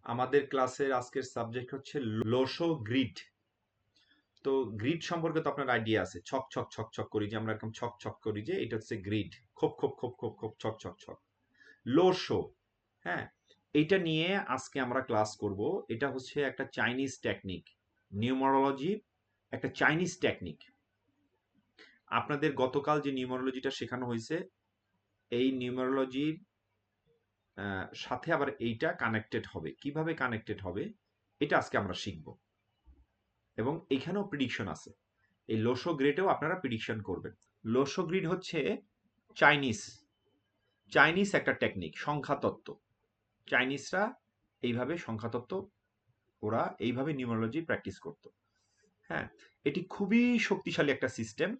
আমাদের ক্লাসের আজকের সাবজেক্ট হচ্ছে লোসো গ্রিড। তো গ্রিড সম্পর্কে তো আপনার আইডিয়া আছে, ছক ছক ছক ছক করি যে আমরা এরকম ছক ছক করি, যে এটা হচ্ছে গ্রিড, খোপ খোপ খোপ খোপ খোপ ছক ছক ছক। লোসো, হ্যাঁ, এইটা নিয়ে আজকে আমরা ক্লাস করব। এটা হচ্ছে একটা চাইনিজ টেকনিক, নিউমারোলজি, একটা চাইনিজ টেকনিক। আপনাদের গতকাল যে নিউমারোলজিটা শেখানো হয়েছে, এই নিউমারোলজির সাথে আবার এইটা কানেক্টেড হবে। কিভাবে কানেক্টেড হবে এটা আজকে আমরা শিখব, এবং এখানেও প্রিডিকশন আছে। এই লোসো গ্রিডেও আপনারা প্রিডিকশন করবেন। লোসো গ্রিড হচ্ছে চাইনিজ চাইনিজ একটা টেকনিক, সংখ্যাতত্ত্ব। চাইনিজরা এইভাবে সংখ্যাতত্ত্ব, ওরা এইভাবে নিউমারোলজি প্র্যাকটিস করত। হ্যাঁ, এটি খুবই শক্তিশালী একটা সিস্টেম,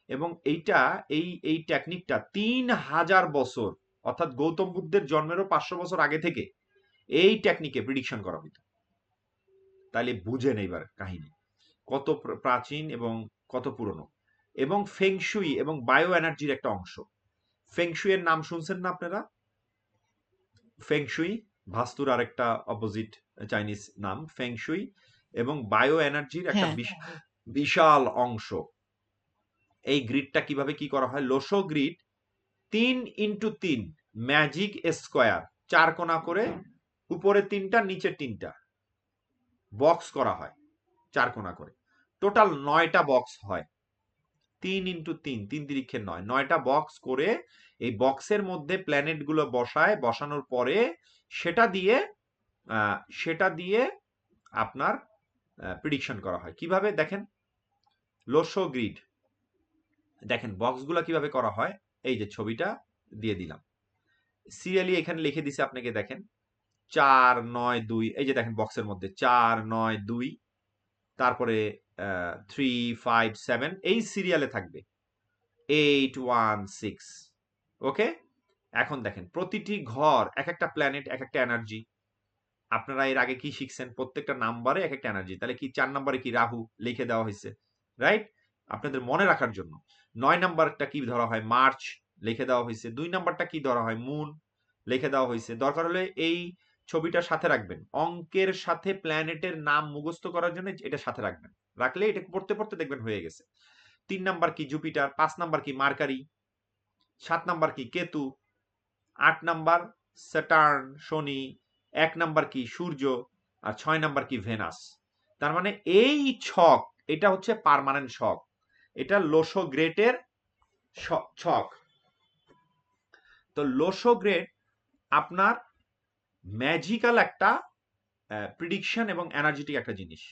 এবং এইটা এই এই টেকনিকটা 3000 বছর, অর্থাৎ গৌতম বুদ্ধের জন্মেরও 500 বছর আগে থেকে এই টেকনিকে প্রিডিকশন করা হইত। তাহলে বুঝেন এইবার কাহিনী কত প্রাচীন এবং কত পুরনো। এবং ফেংশুই এবং বায়ো এনার্জির একটা অংশ। ফেংশুই এর নাম শুনছেন না আপনারা? ফেংশুই ভাস্তুর আরেকটা অপোজিট চাইনিজ নাম ফেংশুই, এবং বায়ো এনার্জির একটা হ্যাঁ। বিশাল অংশ। এই গ্রিডটা কিভাবে কি করা হয়? লোসো গ্রিড 3x3 ম্যাজিক স্কোয়ার, 4 কোণা করে, উপরে 3টা নিচে 3টা বক্স করা হয়, 4 কোণা করে। টোটাল 9টা বক্স হয়। 3x3, 3 তিরিক্ষে 9টা বক্স করে এই বক্সের মধ্যে প্ল্যানেট গুলো বসানোর পরে সেটা দিয়ে আপনার প্রিডিকশন করা হয়। কিভাবে দেখেন, লোসো গ্রিড দেখেন বক্সগুলো কিভাবে করা হয়। এই যে ছবিটা দিয়ে দিলাম, সিরিয়ালি এখানে লিখে দিছে আপনাকে, দেখেন 4 9 2, এই যে দেখেন বক্সের মধ্যে 4 9 2, তারপরে 3 5 7 এই সিরিয়ালে থাকবে 8 1 6। ওকে, এখন দেখেন প্রতিটি ঘর এক একটা প্ল্যানেট, এক একটা এনার্জি। আপনারা এর আগে কি শিখছেন? প্রত্যেকটা নাম্বারে এক একটা এনার্জি। তাহলে কি 4 নাম্বারে কি রাহু লিখে দেওয়া হয়েছে, রাইট? আপনাদের মনে রাখার জন্য। 9 নাম্বারটা কি ধরা হয়? মার্চ লিখে দেওয়া হয়েছে। 2 নাম্বারটা কি ধরা হয়? মুন লিখে দেওয়া হয়েছে। দরকার হলে এই ছবিটা সাথে রাখবেন, অঙ্কের সাথে প্ল্যানেটের নাম মুখস্থ করার জন্য এটা সাথে রাখবেন। রাখলে এটা পড়তে পড়তে দেখবেন হয়ে গেছে। 3 নাম্বার কি? জুপিটার। 5 নাম্বার কি? মার্কারি। 7 নাম্বার কি? কেতু। 8 নাম্বার স্যাটার্ন, শনি। 1 নাম্বার কি? সূর্য। আর 6 নাম্বার কি? ভেনাস। তার মানে এই ছক, এটা হচ্ছে পার্মানেন্ট ছক। এটা লোসো গ্রেটের ছক। তো লোসো গ্রেট আপনার ম্যাজিক্যাল একটা প্রিডিকশন এবং এনার্জেটিক একটা জিনিস।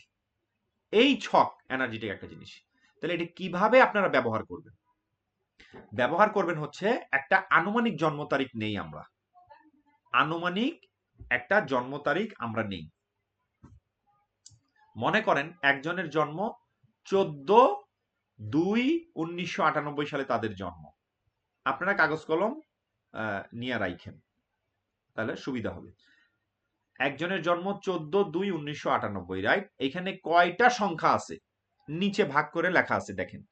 এই ছক এনার্জেটিক একটা জিনিস। তাহলে এটা কিভাবে আপনারা ব্যবহার করবেন? ব্যবহার করবেন হচ্ছে, একটা আনুমানিক জন্ম তারিখ নেই আমরা, আনুমানিক একটা জন্ম তারিখ আমরা নেই। মনে করেন একজনের জন্ম 14/2/1998 সালে তাদের জন্ম। আপনারা কাগজ কলম নিয়ে রাখেন, তাহলে সুবিধা হবে। একজনের জন্ম 14/2/1998, রাইট? এখানে কয়টা সংখ্যা আছে নিচে ভাগ করে লেখা আছে, দেখেন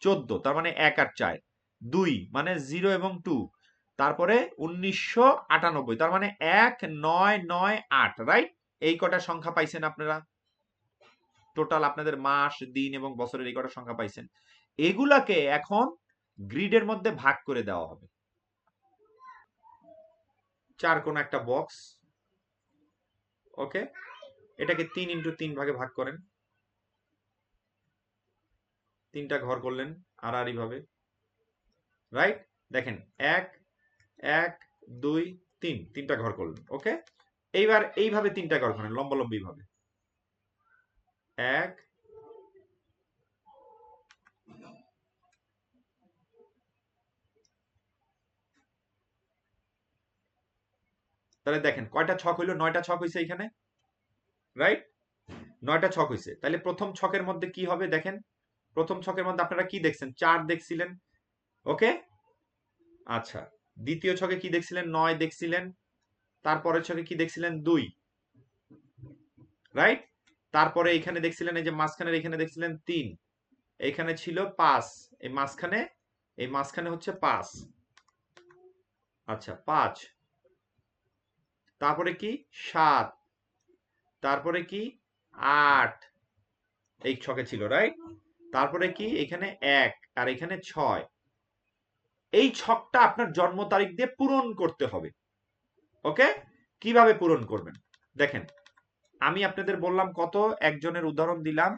14, তার মানে 1 আর 4, 2 মানে 0 এবং 2, তারপরে 1998, তার মানে 1998, রাইট? এই কটা সংখ্যা পাইছেন আপনারা। টোটাল আপনাদের মাস, দিন এবং বছরের এই কটা সংখ্যা পাইছেন। এগুলাকে এখন গ্রিডের মধ্যে ভাগ করে দেওয়া হবে। 4 কোণ একটা বক্স, ওকে, এটাকে 3x3 ভাগে ভাগ করেন। 3টা ঘর করলেন আড়াআড়ি ভাবে, রাইট? দেখেন 1 1 2 3, 3টা ঘর করলেন, ওকে। এইবার এইভাবে 3টা ঘর করেন লম্বালম্বি ভাবে। 1, তাহলে দেখেন কয়টা ছক হইলো? 9টা ছক হইছে এখানে, রাইট? 9টা ছক হইছে। তাহলে প্রথম ছকের মধ্যে কি হবে দেখেন। প্রথম ছকের মধ্যে আপনারা কি দেখছেন? 4 দেখছিলেন, ওকে। আচ্ছা, দ্বিতীয় ছকে কি দেখছিলেন? 9 দেখছিলেন। তারপরের ছকে কি দেখছিলেন? 2, রাইট? তারপরে এখানে দেখছিলেন, এই যে মাঝখানের এখানে দেখছিলেন 3, এখানে ছিল 5, এই মাঝখানে হচ্ছে 5। আচ্ছা 5, তারপরে কি? 7, তারপরে কি 8 এই ছকে ছিল, রাইট? তারপরে কি এখানে 1 আর এখানে 6। এই ছকটা আপনার জন্ম তারিখ দিয়ে পূরণ করতে হবে। ওকে, কিভাবে পূরণ করবেন দেখেন, আমি আপনাদের বললাম কত, একজনের উদাহরণ দিলাম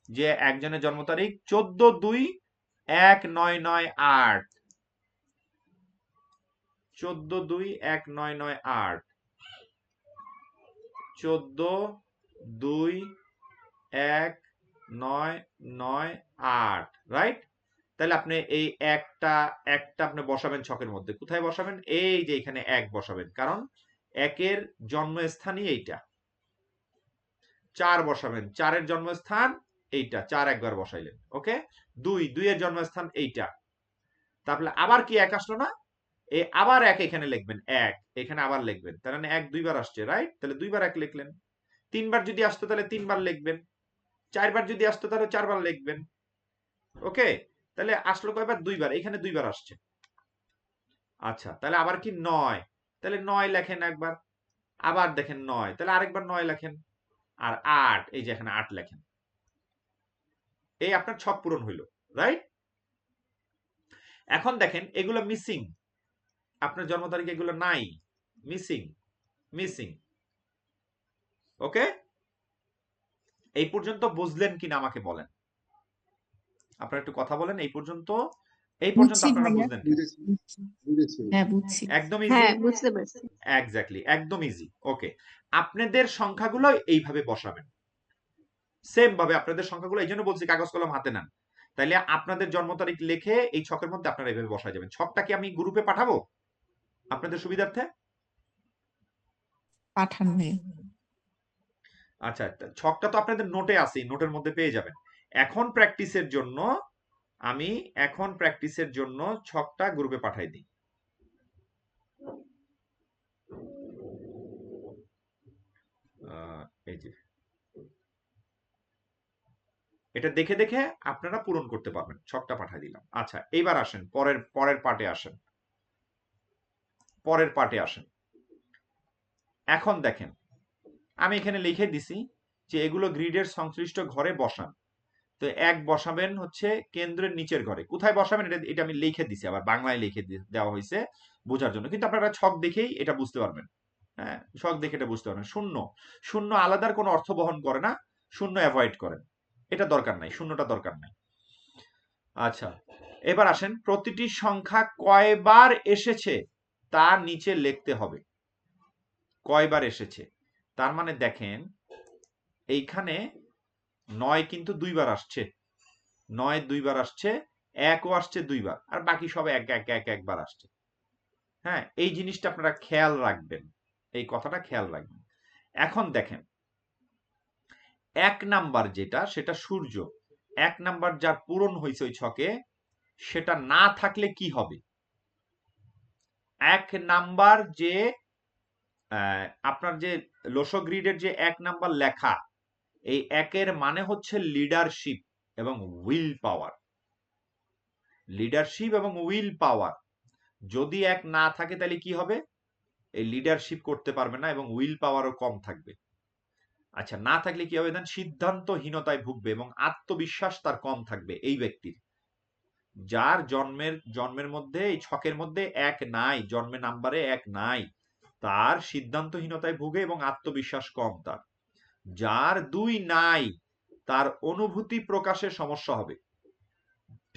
যে একজনের জন্ম তারিখ 14/2/1998, 14/2/1998, 14/2/1998, রাইট? তাহলে আপনি এই একটা আপনি বসাবেন ছকের মধ্যে। কোথায় বসাবেন? এই যে এখানে 1 বসাবেন, কারণ 1-এর জন্মস্থানই এইটা। 4 বসাবেন, 4-এর জন্মস্থান এইটা, 4 একবার বসাইলেন। ওকে, 2 এর জন্মস্থান এইটা। তারপরে আবার কি 1 আসলো না? আবার 1 এখানে লিখবেন, 1 এখানে আবার লিখবেন, তার মানে 1 2 বার আসছে, রাইট? তাহলে 2 বার 1 লিখলেন। 3 বার যদি আসতো তাহলে 3 বার লিখবেন। 4 বার যদি আসতো তাহলে 4 বার লিখবেন। ওকে, তাহলে আসলো কয়বার? 2 বার, এখানে 2 বার আসছে। আচ্ছা, তাহলে আবার কি 9, তাহলে 9 লেখেন একবার। আবার দেখেন 9, তাহলে আরেকবার 9 লেখেন। আর 8, এই যে এখানে 8 লেখেন। এই আপনার ছক পূরণ হইল, রাইট? এখন দেখেন এগুলো মিসিং, আপনার জন্ম তারিখ এগুলো নাই, মিসিং মিসিং। ওকে, এই পর্যন্ত বুঝলেন কিনা আমাকে বলেন। আপনারা একটু কথা বলেন, এই পর্যন্ত বুঝছি আপনারা ভাইয়া। বুঝলেন? হ্যাঁ বুঝছি। একদম ইজি। হ্যাঁ বুঝতে পারছি। এক্স্যাক্টলি, একদম ইজি। ওকে, আপনাদের সংখ্যাগুলো এইভাবে বসাবেন, সেম ভাবে আপনাদের সংখ্যাগুলো। এই জন্য বলছি কাগজ কলম হাতে নেন, তাইলে আপনাদের জন্ম তারিখ লিখে এই ছকের মধ্যে আপনারা এইভাবে বসায় যাবেন। ছকটা কি আমি গ্রুপে পাঠাবো আপনাদের সুবিধার্থে? পাঠান ভাইয়া। আচ্ছা, ছকটা তো আপনাদের নোটে আছে, নোটের মধ্যে পেয়ে যাবেন। এখন প্র্যাকটিসের জন্য ছকটা গ্রুপে পাঠাই দিই। এই যে এটা দেখে দেখে আপনারা পূরণ করতে পারবেন। ছকটা পাঠিয়ে দিলাম। আচ্ছা, এইবার আসেন পরের পার্টে আসেন। এখন দেখেন, আমি এখানে লিখে দিছি যে এগুলো গ্রিডের সংশ্লিষ্ট ঘরে বসান। তো 1 বসাবেন হচ্ছে কেন্দ্রের নিচের ঘরে। কোথায় বসাবেন এটা আমি লিখে দিছি, আবার বাংলায় লিখে দেওয়া হয়েছে বোঝার জন্য, কিন্তু আপনারা ছক দেখেই এটা বুঝতে পারবেন। হ্যাঁ, ছক দেখে এটা বুঝতে পারবেন। শূন্য আলাদার কোনো অর্থ বহন করে না, শূন্য অ্যাভয়েড করেন, এটা দরকার নাই, শূন্যটা দরকার নাই। আচ্ছা, এবার আসেন, প্রতিটি সংখ্যা কয়বার এসেছে তা নিচে লিখতে হবে। কয়বার এসেছে, তার মানে দেখেন এইখানে 9 কিন্তু 2 বার আসছে, 9 2 বার আসছে, 1ও আসছে 2 বার, আর বাকি সব একবার আসছে। হ্যাঁ, এই জিনিসটা আপনারা খেয়াল রাখবেন, এই কথাটা খেয়াল রাখবেন। এখন দেখেন 1 নাম্বার যেটা, সেটা সূর্য। 1 নাম্বার যার পূরণ হয়েছে ওই ছকে, সেটা না থাকলে কি হবে? 1 নাম্বার যে আপনার যে লোসো গ্রিডের যে 1 নাম্বার লেখা, এই 1-এর মানে হচ্ছে লিডারশিপ এবং উইল পাওয়ার। লিডারশিপ এবং উইল পাওয়ার যদি 1 না থাকে তাহলে কি হবে? এই লিডারশিপ করতে পারবে না এবং উইল পাওয়ারও কম থাকবে। আচ্ছা, না থাকলে কি হবে? দেন সিদ্ধান্তহীনতায় ভুগবে এবং আত্মবিশ্বাস তার কম থাকবে এই ব্যক্তির। যার জন্মের মধ্যে এই ছকের মধ্যে 1 নাই, জন্মের নাম্বারে 1 নাই, তার সিদ্ধান্তহীনতায় ভুগে এবং আত্মবিশ্বাস কম তার। যার 2 নাই, তার অনুভূতি প্রকাশে সমস্যা হবে,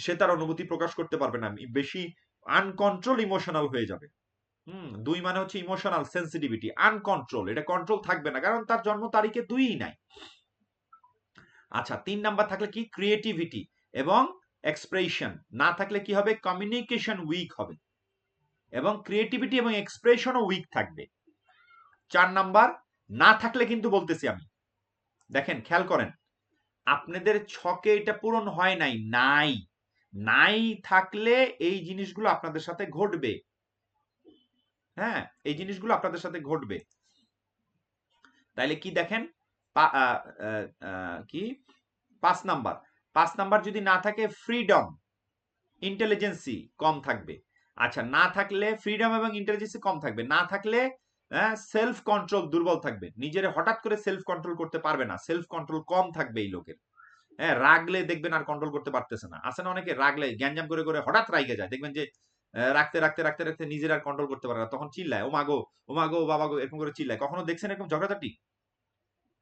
সে তার অনুভূতি প্রকাশ করতে পারবে না, বেশি আনকন্ট্রোল ইমোশনাল হয়ে যাবে। 2 মানে হচ্ছে ইমোশনাল সেন্সিটিভিটি, আনকন্ট্রোল, এটা কন্ট্রোল থাকবে না, কারণ তার জন্ম তারিখে 2ই নাই। আচ্ছা, 3 নাম্বার থাকলে কি? ক্রিয়েটিভিটি এবং এক্সপ্রেশন। না থাকলে কি হবে? কমিউনিকেশন উইক হবে এবং ক্রিয়েটিভিটি এবং এক্সপ্রেশনও উইক থাকবে। 4 নাম্বার না থাকলে কিন্তু বলতেছি আমি, দেখেন খেয়াল করেন, আপনাদের ছকে এটা পূরণ হয় নাই, নাই থাকলে এই জিনিসগুলো আপনাদের সাথে ঘটবে। হ্যাঁ, এই জিনিসগুলো আপনাদের সাথে ঘটবে। তাইলে কি দেখেন, কি 5 নাম্বার যদি না থাকে, ফ্রিডম, ইন্টেলিজেন্সি কম থাকবে। আচ্ছা, না থাকলে ফ্রিডম এবং ইন্টেলিজেন্সি কম থাকবে, না থাকলে হ্যাঁ, সেলফ কন্ট্রোল দুর্বল থাকবে, নিজের হঠাৎ করে সেলফ কন্ট্রোল করতে পারবে না, সেলফ কন্ট্রোল কম থাকবে এই লোকের। হ্যাঁ, রাগলে দেখবেন আর কন্ট্রোল করতে পারতেছে না, আছে না অনেকে রাগলে গ্যাঞ্জাম করে করে হঠাৎ রাইগে যায়, দেখবেন যে রাখতে রাখতে রাখতে রাখতে নিজের আর কন্ট্রোল করতে পারে না, তখন চিল্লায় ও মাগো ও মাগো বাবা গো এরকম করে চিল্লায়। কখনো দেখছেন এরকম ঝগড়াঝাটি?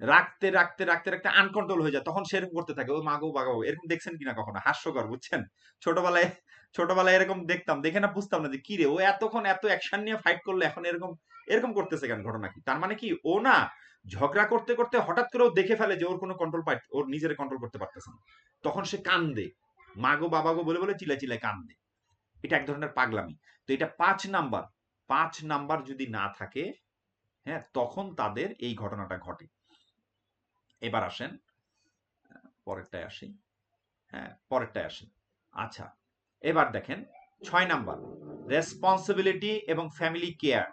রাখতে রাখতে রাখতে রাখতে আনকন্ট্রোল হয়ে যায়, তখন সেরকম করতে থাকে ও মাগো বাগো, এরকম দেখছেন কিনা কখনো? হাস্যকর, বুঝছেন? ছোটবেলায় ছোটবেলায় এরকম দেখতাম, দেখে না বুঝতাম না যে কি রে ও এতক্ষণ এত অ্যাকশন নিয়ে ফাইট করলে এখন এরকম এরকম করতেছে কেন, ঘটনা কি? তার মানে কি ও না ঝগড়া করতে করতে হঠাৎ করে ও দেখে ফেলে যে ওর কোনো কন্ট্রোল পাই, ওর নিজের কন্ট্রোল করতে পারতেছে না, তখন সে কান্দে, মাগো বাবাগো বলে বলে চিল্লায় চিল্লায় কান্দে। এটা এক ধরনের পাগলামি। তো এটা 5 নাম্বার, 5 নাম্বার যদি না থাকে, হ্যাঁ, তখন তাদের এই ঘটনাটা ঘটে। এবার আসেন পরেরটায় আসি। হ্যাঁ, পরেরটায় আসি। আচ্ছা, এবার দেখেন 6 নাম্বার, রেসপন্সিবিলিটি এবং ফ্যামিলি কেয়ার,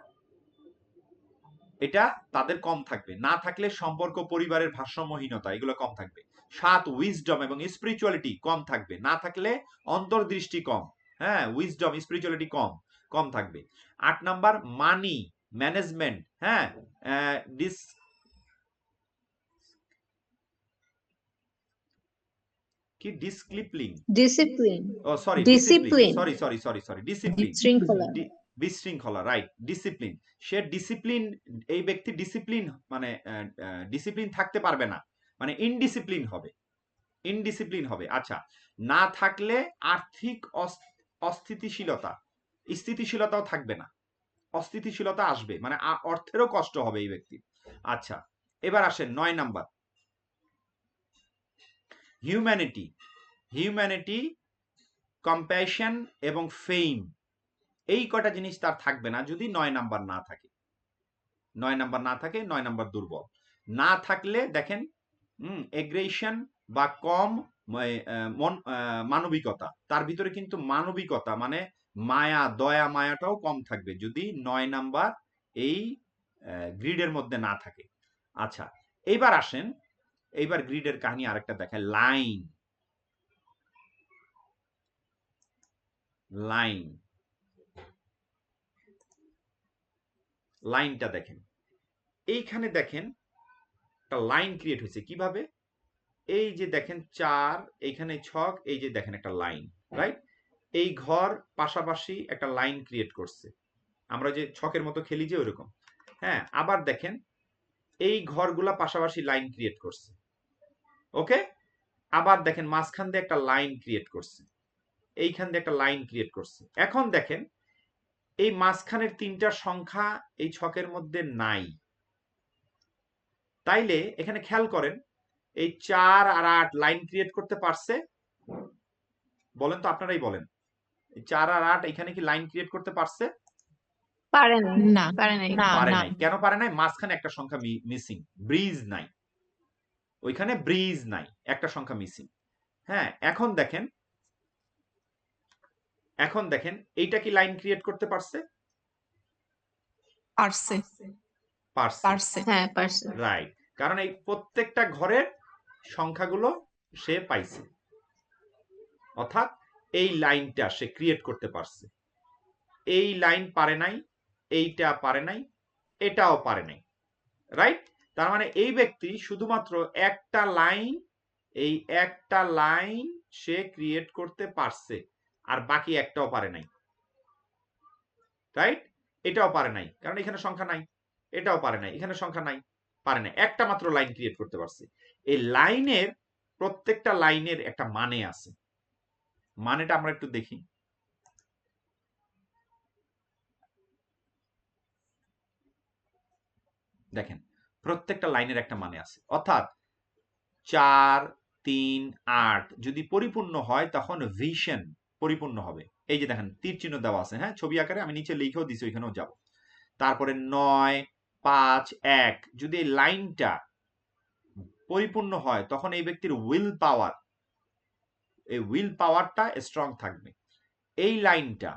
এটা তাদের কম থাকবে, না থাকলে সম্পর্ক পরিবারের ভারসাম্যহীনতা এগুলো কম থাকবে। 7, উইজডম এবং স্পিরিচুয়ালিটি কম থাকবে, না থাকলে অন্তর্দৃষ্টি কম, হ্যাঁ, উইজডম স্পিরিচুয়ালিটি কম কম থাকবে। 8 নাম্বার, মানি ম্যানেজমেন্ট, হ্যাঁ, ডিস কি ডিসক্লিপলিং, ডিসিপ্লিন ও sorry discipline, discipline sorry sorry sorry sorry discipline, বিশৃঙ্খলা বিশৃঙ্খলা, রাইট, ডিসিপ্লিন। সে ডিসিপ্লিন, এই ব্যক্তি ডিসিপ্লিন মানে ডিসিপ্লিন থাকতে পারবে না, মানে ইনডিসিপ্লিন হবে, ইনডিসিপ্লিন হবে। আচ্ছা, না থাকলে আর্থিক অস্থিতিশীলতা, স্থিতিশীলতাও থাকবে না, অস্থিতিশীলতা আসবে, মানে অর্থেরও কষ্ট হবে এই ব্যক্তি। আচ্ছা, এবার আসেন 9 নাম্বার, হিউম্যানিটি, হিউম্যানিটি, কম্প্যাশন এবং ফেম, এই কটা জিনিস তার থাকবে না যদি 9 নাম্বার না থাকে। 9 নাম্বার না থাকে, 9 নাম্বার দুর্বল। না থাকলে দেখেন এগ্রেশন বা কম মানবিকতা, তার ভিতরে কিন্তু মানবিকতা মানে মায়া দয়া মায়াটাও কম থাকবে যদি 9 নাম্বার এই গ্রিডের মধ্যে না থাকে। আচ্ছা, এইবার আসেন, এইবার গ্রিডের কাহিনী আরেকটা দেখায়, লাইন, লাইন, লাইনটা দেখেন, এইখানে দেখেন একটা লাইন ক্রিয়েট হয়েছে কিভাবে, এই যে দেখেন 4, এইখানে ছক, এই যে দেখেন একটা লাইন, রাইট, এই ঘর পাশাপাশি একটা লাইন ক্রিয়েট করছে, আমরা যে ছকের মতো খেলি যে ওইরকম। হ্যাঁ, আবার দেখেন এই ঘরগুলা পাশাপাশি লাইন ক্রিয়েট করছে, ওকে, আবার দেখেন মাঝখান দিয়ে একটা লাইন ক্রিয়েট করছে, এইখান দিয়ে একটা লাইন ক্রিয়েট করছে। এখন দেখেন এই মাঝখানের 3টা সংখ্যা এই ছকের মধ্যে নাই, তাইলে এখানে খেয়াল করেন এই 4 আর 8 লাইন ক্রিয়েট করতে পারছে? বলেন তো, আপনারাই বলেন, 4 আর 8 এখানে কি লাইন ক্রিয়েট করতে পারছে? পারে নাই না পারে নাই না পারে না নাই। কেন পারে নাই? মাঝখানে একটা সংখ্যা মিসিং, ব্রিজ নাই, ওইখানে ব্রিজ নাই, একটা সংখ্যা মিসিং। হ্যাঁ, এখন দেখেন, এখন দেখেন এইটা কি লাইন ক্রিয়েট করতে পারছে? পারছে পারছে, পারছে হ্যাঁ পারছে রাইট, কারণ এই প্রত্যেকটা ঘরের সংখ্যাগুলো সে পাইছে, অর্থাৎ এই লাইনটা সে ক্রিয়েট করতে পারছে। এই লাইন পারে নাই, এইটা পারে নাই, এটাও পারে নাই, রাইট। তার মানে এই ব্যক্তি শুধুমাত্র একটা লাইন, এই একটা লাইন সে ক্রিয়েট করতে পারছে, আর বাকি একটাও পারে নাই, রাইট। এটাও পারে নাই কারণ এখানে সংখ্যা নাই, এটাও পারে নাই, এখানে সংখ্যা নাই, পারে নাই, একটা মাত্র লাইন ক্রিয়েট করতে পারছে। এই লাইনের প্রত্যেকটা লাইনের একটা মানে আছে, মানেটা আমরা একটু দেখি। দেখেন প্রত্যেকটা লাইনের একটা মানে আছে, অর্থাৎ 4, 3, 8 যদি পরিপূর্ণ হয় তখন ভিশন পরিপূর্ণ হবে। এই যে দেখেন তীর চিহ্ন দেওয়া আছে, হ্যাঁ, ছবি আকারে আমি নিচে লিখেও দিছি, ওইখানেও যাব। তারপরে 9, 5, 1 যদি এই লাইনটা পরিপূর্ণ হয় তখন এই ব্যক্তির উইল পাওয়ার, এই উইল পাওয়ারটা স্ট্রং থাকবে। এই লাইনটা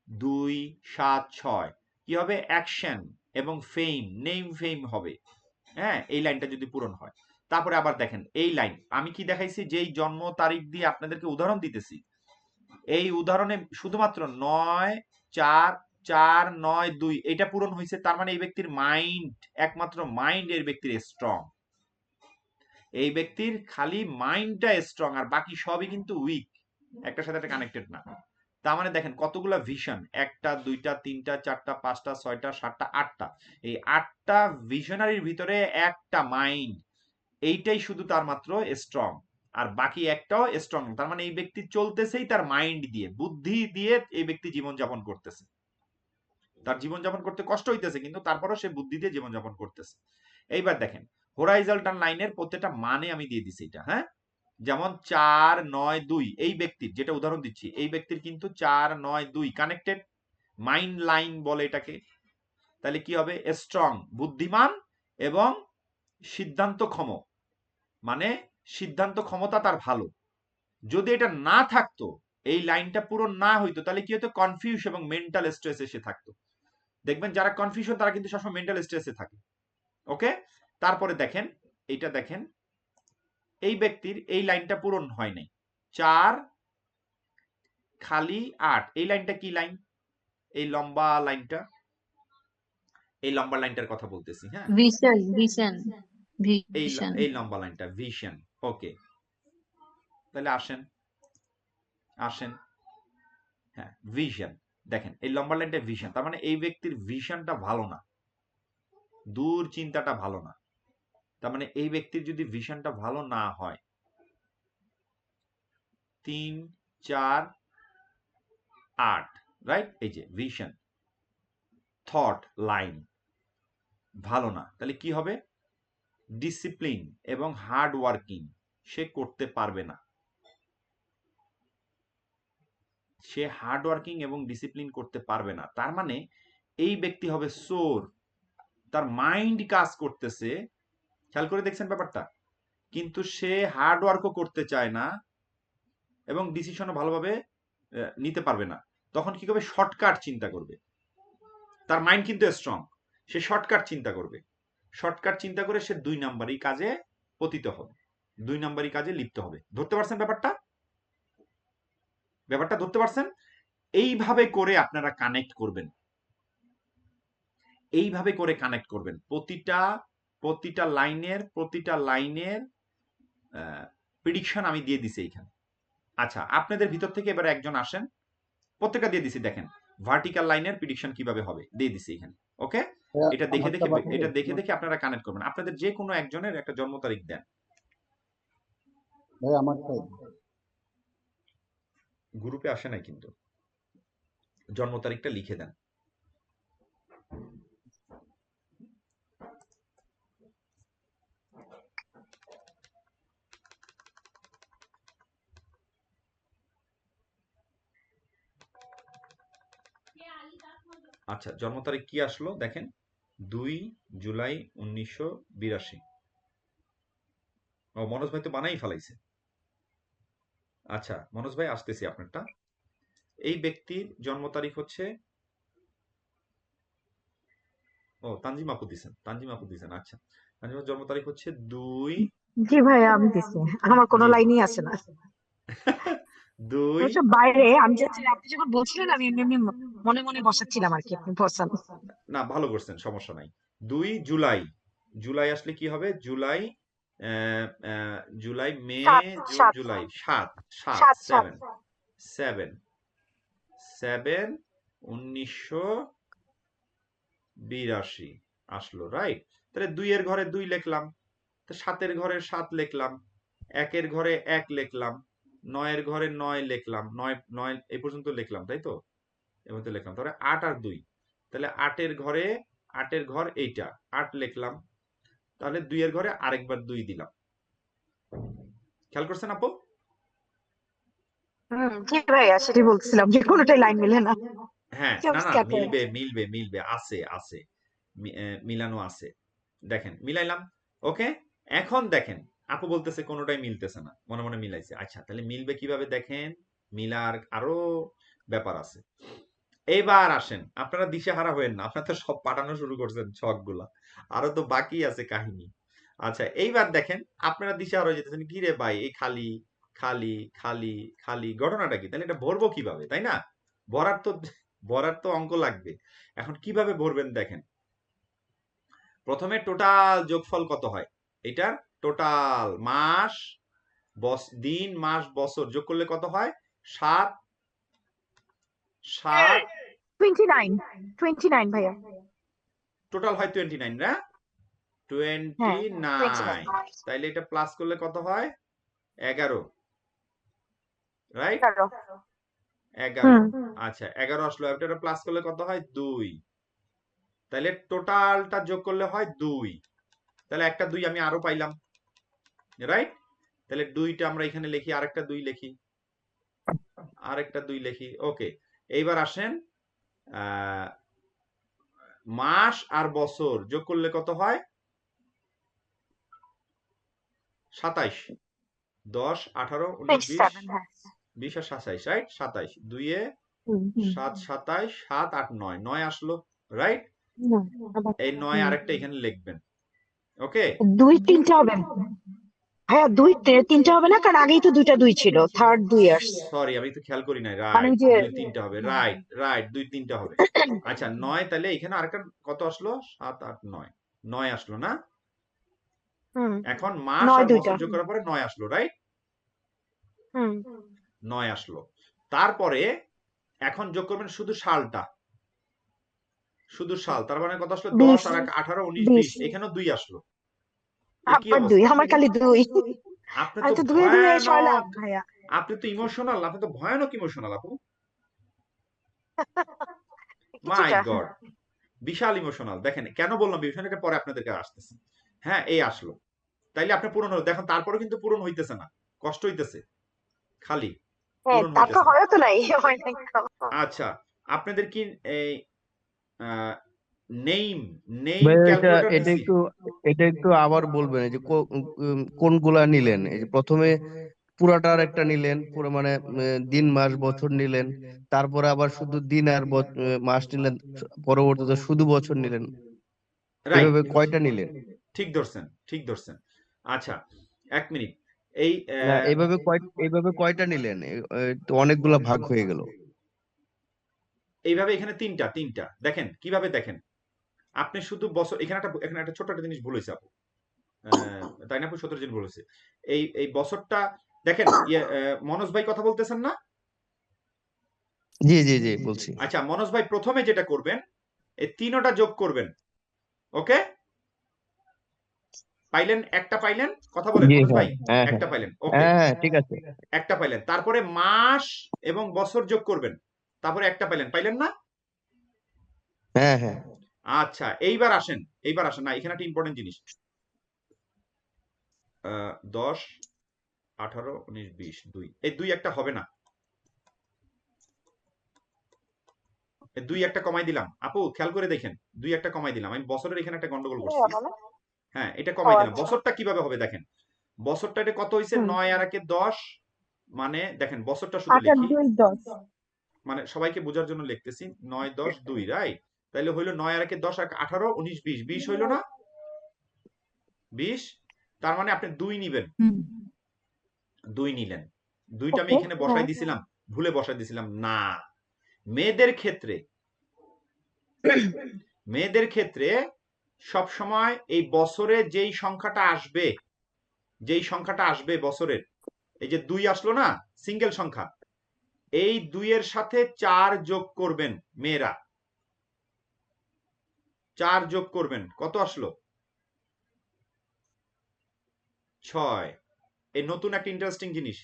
2, 7, 6 কি হবে? অ্যাকশন এবং ফেম, নেম ফেম হবে, হ্যাঁ, এই লাইনটা যদি পূরণ হয়। তারপরে আবার দেখেন এই লাইন, আমি কি দেখাইছি, যেই জন্ম তারিখ দিয়ে আপনাদেরকে উদাহরণ দিতেছি, এই উদাহরণে শুধুমাত্র 9, 4, 4 9 2 এটা পূরণ হয়েছে, তার মানে এই ব্যক্তির মাইন্ড, একমাত্র মাইন্ড এর ব্যক্তির স্ট্রং। এই ব্যক্তির খালি মাইন্ডটা স্ট্রং, আর বাকি সবই কিন্তু উইক, একটার সাথে একটা কানেক্টেড না। তার মানে দেখেন কতগুলা ভিশন, 1টা 2টা 3টা 4টা 5টা 6টা 7টা 8টা, এই 8টা ভিশনারির ভিতরে একটা মাইন্ড, এইটাই শুধু তার মাত্র স্ট্রং, আর বাকি একটাও স্ট্রং। তার মানে এই ব্যক্তি চলতেছেই তার মাইন্ড দিয়ে, বুদ্ধি দিয়ে এই ব্যক্তি জীবনযাপন করতেছে। তার জীবনযাপন করতে কষ্ট হইতেছে, কিন্তু তারপরও সে বুদ্ধি দিয়ে জীবনযাপন করতেছে। এইবার দেখেন হোরাইজন্টাল লাইনের প্রত্যেকটা মানে আমি দিয়ে দিছি এটা, হ্যাঁ। যেমন 4 9 2 এই ব্যক্তির, যেটা উদাহরণ দিচ্ছি, এই ব্যক্তির কিন্তু 4 9 2 কানেক্টেড, মাইন্ড লাইন বলে এটাকে। তাহলে কি হবে? স্ট্রং, বুদ্ধিমান এবং সিদ্ধান্তক্ষম, মানে সিদ্ধান্ত ক্ষমতা তার ভালো। যদি এটা না থাকতো, এই লাইনটা পূরণ না হইতো, তাহলে কি হতো? কনফিউজ এবং মেন্টাল স্ট্রেস এসে থাকতো। দেখবেন যারা কনফিউশন তারা কিন্তু সবসময় মেন্টাল স্ট্রেসে থাকে। ওকে, তারপরে দেখেন, এইটা দেখেন, এই ব্যক্তির এই লাইনটা পূরণ হয় নাই, 4 খালি 8, এই লাইনটা কি লাইন? এই লম্বা লাইনটা, এই লম্বা লাইনটার কথা বলতেছি, হ্যাঁ। ভিশন ভিশন এই ভিশন এই লম্বা লাইনটা ভিশন। ওকে, তাহলে আসেন আসেন, হ্যাঁ ভিশন। দেখেন এই লম্বা লাইনটা ভিশন, তার মানে এই ব্যক্তির ভিশনটা ভালো না, দূর চিন্তাটা ভালো না। তার মানে এই ব্যক্তির যদি ভিশনটা ভালো না হয়, 3 4 8, রাইট? এই যে ভিশন, থট লাইন ভালো না, তাহলে কি হবে? ডিসিপ্লিন এবং হার্ড ওয়ার্কিং সে করতে পারবে না। সে হার্ড ওয়ার্কিং এবং ডিসিপ্লিন করতে পারবে না, তার মানে এই ব্যক্তি হবে সোর, তার মাইন্ড কাজ করতেছে, খেয়াল করে দেখছেন ব্যাপারটা, কিন্তু সে হার্ড ওয়ার্কও করতে চায় না এবং ডিসিশনও ভালোভাবে নিতে পারবে না। তখন কি করবে? শর্টকাট চিন্তা করবে। তার মাইন্ড কিন্তু স্ট্রং, সে শর্টকাট চিন্তা করবে, শর্টকাট চিন্তা করে সে 2 নাম্বারই কাজে পতিত হবে, 2 নাম্বারই কাজে লিপ্ত হবে। ধরতে পারছেন ব্যাপারটা? ব্যাপারটা ধরতে পারছেন? এইভাবে করে আপনারা কানেক্ট করবেন, এইভাবে করে কানেক্ট করবেন প্রতিটা লাইনের প্রেডিকশন আমি দিয়ে দিছি এইখানে। আচ্ছা, আপনাদের ভিতর থেকে এবার একজন আসেন, প্রত্যেকটা দিয়ে দিছি, দেখেন ভার্টিক্যাল লাইনের প্রেডিকশন কিভাবে হবে দিয়ে দিছি এখানে। ওকে, এটা দেখে দেখে আপনারা কানেক্ট করবেন। আপনাদের যে কোনো একজনের একটা জন্ম তারিখ দেন। ভাই আমার গ্রুপে আসে নাই কিন্তু, জন্ম তারিখটা লিখে দেন। আচ্ছা, জন্ম তারিখ কি আসলো দেখেন, 2 জুলাই 1982। ও মনোজ ভাই তো বানাই ফেলাইছে। আচ্ছা মনোজ ভাই, আসতেছি আপনারটা। এই ব্যক্তির জন্ম তারিখ হচ্ছে, ও তানজিম আপু দিছেন, আচ্ছা তানজিমের জন্ম তারিখ হচ্ছে 2 জি ভাইয়া আমি দিছি, আমার কোনো জি লাইনই আসে না। 2 অবশ্য বাইরে আমি জাস্ট আপনি যখন বলছিলেন আমি এমনি এমনি মনে মনে বসাচ্ছিলাম আর কি, আপনি বসান। না ভালো করছেন, সমস্যা নাই। 2 জুলাই, জুলাই আসলে কি হবে? জুলাই জুলাই মে সাত জুন সাত জুলাই 7 7 সাত সাত 7 7 7 1982 আসলো, রাইট? তাহলে 2 এর ঘরে 2 লিখলাম, তো 7 এর ঘরে 7 লিখলাম, 1 এর ঘরে 1 লিখলাম, 9 এর ঘরে 9 লিখলাম, 9 9 এই পর্যন্ত লিখলাম, তাই তো? এর মধ্যে লিখলাম, তাহলে 8 আর 2, তাহলে 8 এর ঘরে 8 এর ঘর এইটা 8 লিখলাম, তাহলে 2 এর ঘরে আরেকবার 2 দিলাম। খেয়াল করছেন আপু? জি ভাইয়া সেটাই বলছিলাম যে কোনোটাই লাইন মিলে না। হ্যাঁ, সব না না, scattered। মিলবে আছে আছে, মিলানো আছে। দেখেন মিলাইলাম। ওকে, এখন দেখেন আপু বলতেছে কোনোটাই মিলতেছে না, মনে মনে মিলাইছে। আচ্ছা তাহলে মিলবে কিভাবে দেখেন, মিলার আরো ব্যাপার আছে। এইবার আসেন, আপনারা দিশেহারা হয়েন না, আপনারা তো সব পাঠানো শুরু করছেন ছকগুলা, আরো তো বাকি আছে কাহিনী। আচ্ছা এইবার দেখেন আপনারা দিশেহারা হয়ে যেতেছেন, কি রে ভাই এই খালি খালি খালি খালি, ঘটনাটা কি? তাহলে এটা ভরবো কিভাবে, তাই না? ভরার তো ভরার তো অঙ্ক লাগবে। এখন কিভাবে ভরবেন দেখেন, প্রথমে টোটাল যোগফল কত হয়, এটার টোটাল মাস দিন মাস বছর যোগ করলে কত হয়, 7 7 29 ভাইয়া। টোটাল হয় 29 না, হ্যাঁ 29, 29 তাইলে এটা প্লাস করলে কত হয়, 11, রাইট, 11। আচ্ছা 11 আসলো, এটা প্লাস করলে কত হয় 2, তাহলে টোটালটা যোগ করলে হয় 2, তাহলে একটা 2 আমি আরো পাইলাম, রাইট, তাহলে 2টা আমরা এখানে লিখি, আরেকটা 2 লিখি, আরেকটা 2 লিখি, ওকে। এইবার আসেন, মাস আর বছর যোগ করলে কত হয়, 27, 10 18 19 20 27 হ্যাঁ 20 আর 27, রাইট, 27, 2 এ হুম, 7 27, 7 8 9, 9 আসলো, রাইট, হুম, আবার এই 9 আরেকটা এখানে লিখবেন, ওকে। 2 3টা হবে ভাইয়া, 3টা হবে না, কারণ আগেই তো 2টা 2 ছিল, থার্ড 2 আসছে, সরি আমি তো খেয়াল করি নাই, মানে রাইট, ওই যে 2 3টা হবে, রাইট রাইট, 2 3টা হবে। আচ্ছা 9, তাহলে এখানে আরেকটা কত আসলো, 7 8 9, 9 আসলো না, হুম এখন মাস 9 আর 2টা বছর যোগ করার পরে 9 আসলো, রাইট, হুম 9 আসলো। তারপরে এখন যোগ করবেন শুধু সালটা, শুধু সাল, তার মানে কত আসলো, 10 20 আর 18 19 20 20, এখানেও 2 আসলো, এ কি আবার 2, অবস্থা, আমার খালি 2, আপনি আমি তো তো 2 2 সরলাম ভয়ানক, ভাইয়া। আপনি তো ইমোশনাল, আপনি তো ভয়ানক ইমোশনাল আপু, মাই কিছুটা গড, বিশাল ইমোশনাল। দেখেন কেন বললাম বিষয়টা পরে আপনাদেরকে আসতেছে। হ্যাঁ এই আসলো, তাইলে আপনি পূরণ হলো, দেখেন তারপরে কিন্তু পূরণ হইতেছে না, কষ্ট হইতেছে, খালি হ্যাঁ, পূরণ তারপর হইতেছে না। হয় তো নাই হয় নাই তো। আচ্ছা আপনাদের কি এই নেইম নেইম ভাই এটা ক্যালকুলেটর এটা দিছি, একটু এটা একটু আবার বলবেন, এই যে কোনগুলা নিলেন, এই যে প্রথমে পুরাটার একটা নিলেন, পুরো মানে দিন মাস বছর নিলেন, তারপরে আবার শুধু দিন আর মাস নিলেন, পরবর্তীতে শুধু বছর নিলেন, রাইট, এভাবে কয়টা নিলেন? ঠিক ধরছেন ঠিক ধরছেন। আচ্ছা এক মিনিট, এই না, এইভাবে কয়টা নিলেন? তো অনেকগুলা ভাগ হয়ে গেল। এইভাবে এখানে তিনটা তিনটা, দেখেন কিভাবে, দেখেন আপনি শুধু বছর, এখানে একটা ছোট একটা জিনিস ভুল হয়েছে আপু, তাই না আপু, 17 জন ভুল হয়েছে। এই এই বছরটা দেখেন, মনোজ ভাই কথা বলতেছেন না, জি জি জি বলছি। আচ্ছা মনোজ ভাই প্রথমে যেটা করবেন, এই তিনটা যোগ করবেন, ওকে, পাইলেন, একটা পাইলেন, কথা বলেন জি মনোজ হ্যাঁ ভাই, হ্যাঁ হ্যাঁ একটা পাইলেন, ওকে, হ্যাঁ হ্যাঁ ঠিক আছে। একটা পাইলেন, তারপরে মাস এবং বছর যোগ করবেন, তারপরে একটা পাইলেন, পাইলেন না, হ্যাঁ হ্যাঁ আচ্ছা এইবার আসেন, এইবার আসেন, না এখানে একটা ইম্পর্টেন্ট জিনিস, 10 18 19 20 2, এই 2 একটা হবে না, এই 2 একটা কমাই দিলাম আপু, খেয়াল করে দেখেন, 2 একটা কমাই দিলাম, আমি বছরের এখানে একটা গন্ডগোল করছি, হ্যাঁ এটা ও কমাই দিলাম। আচ্ছা বছরটা কিভাবে হবে দেখেন, বছরটা এটা কত হয়েছে, হুম 9 আর 1 10, মানে দেখেন বছরটা শুধু 8 আর লিখি, 2 10 মানে সবাইকে বোঝার জন্য লিখতেছি, 9 10 2, রাইট, তাইলে হইলো 9 আর 1 10 আর 18 19 20, 20 হইলো না, 20, তার মানে আপনি 2 নিবেন, হুম 2 নিলেন, 2টা আমি ওকে এখানে হ্যাঁ বসাই দিছিলাম, ভুলে বসাই দিছিলাম না, মেয়েদের ক্ষেত্রে, মেয়েদের ক্ষেত্রে সব সময় এই বছরে যেই সংখ্যাটা আসবে, যেই সংখ্যাটা আসবে বছরের, এই যে 2 আসলো না, সিঙ্গেল সংখ্যা, এই 2 এর সাথে 4 যোগ করবেন মেয়েরা, 4 যোগ করবেন, কত আসলো, 6। এই নতুন একটা ইন্টারেস্টিং জিনিস,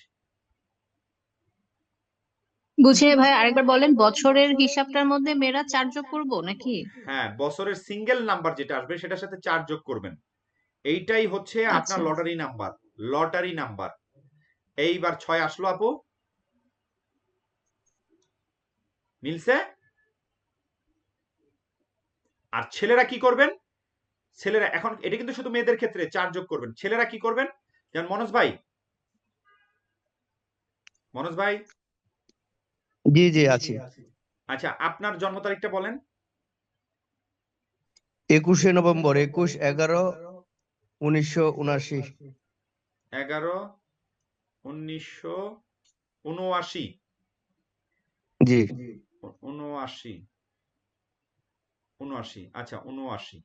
বুঝিয়ে ভাই আরেকবার বলেন, বছরের হিসাবটার মধ্যে মেয়েরা 4 যোগ করবো নাকি? হ্যাঁ বছরের সিঙ্গেল নাম্বার যেটা আসবে সেটার সাথে 4 যোগ করবেন, এইটাই হচ্ছে আপনার আচ্ছা লটারি নাম্বার, লটারি নাম্বার। এইবার 6 আসলো আপু, মিলছে। আর ছেলেরা কি করবেন, ছেলেরা এখন এটা কিন্তু শুধু মেয়েদের ক্ষেত্রে 4 যোগ করবেন, ছেলেরা কি করবেন, যেমন মনোজ ভাই, মনোজ ভাই, জি জি আছি। আচ্ছা আপনার জন্ম তারিখটা বলেন, 21শে নভেম্বর, 21/11/1979। 11/1979। জি 79 79 আচ্ছা 79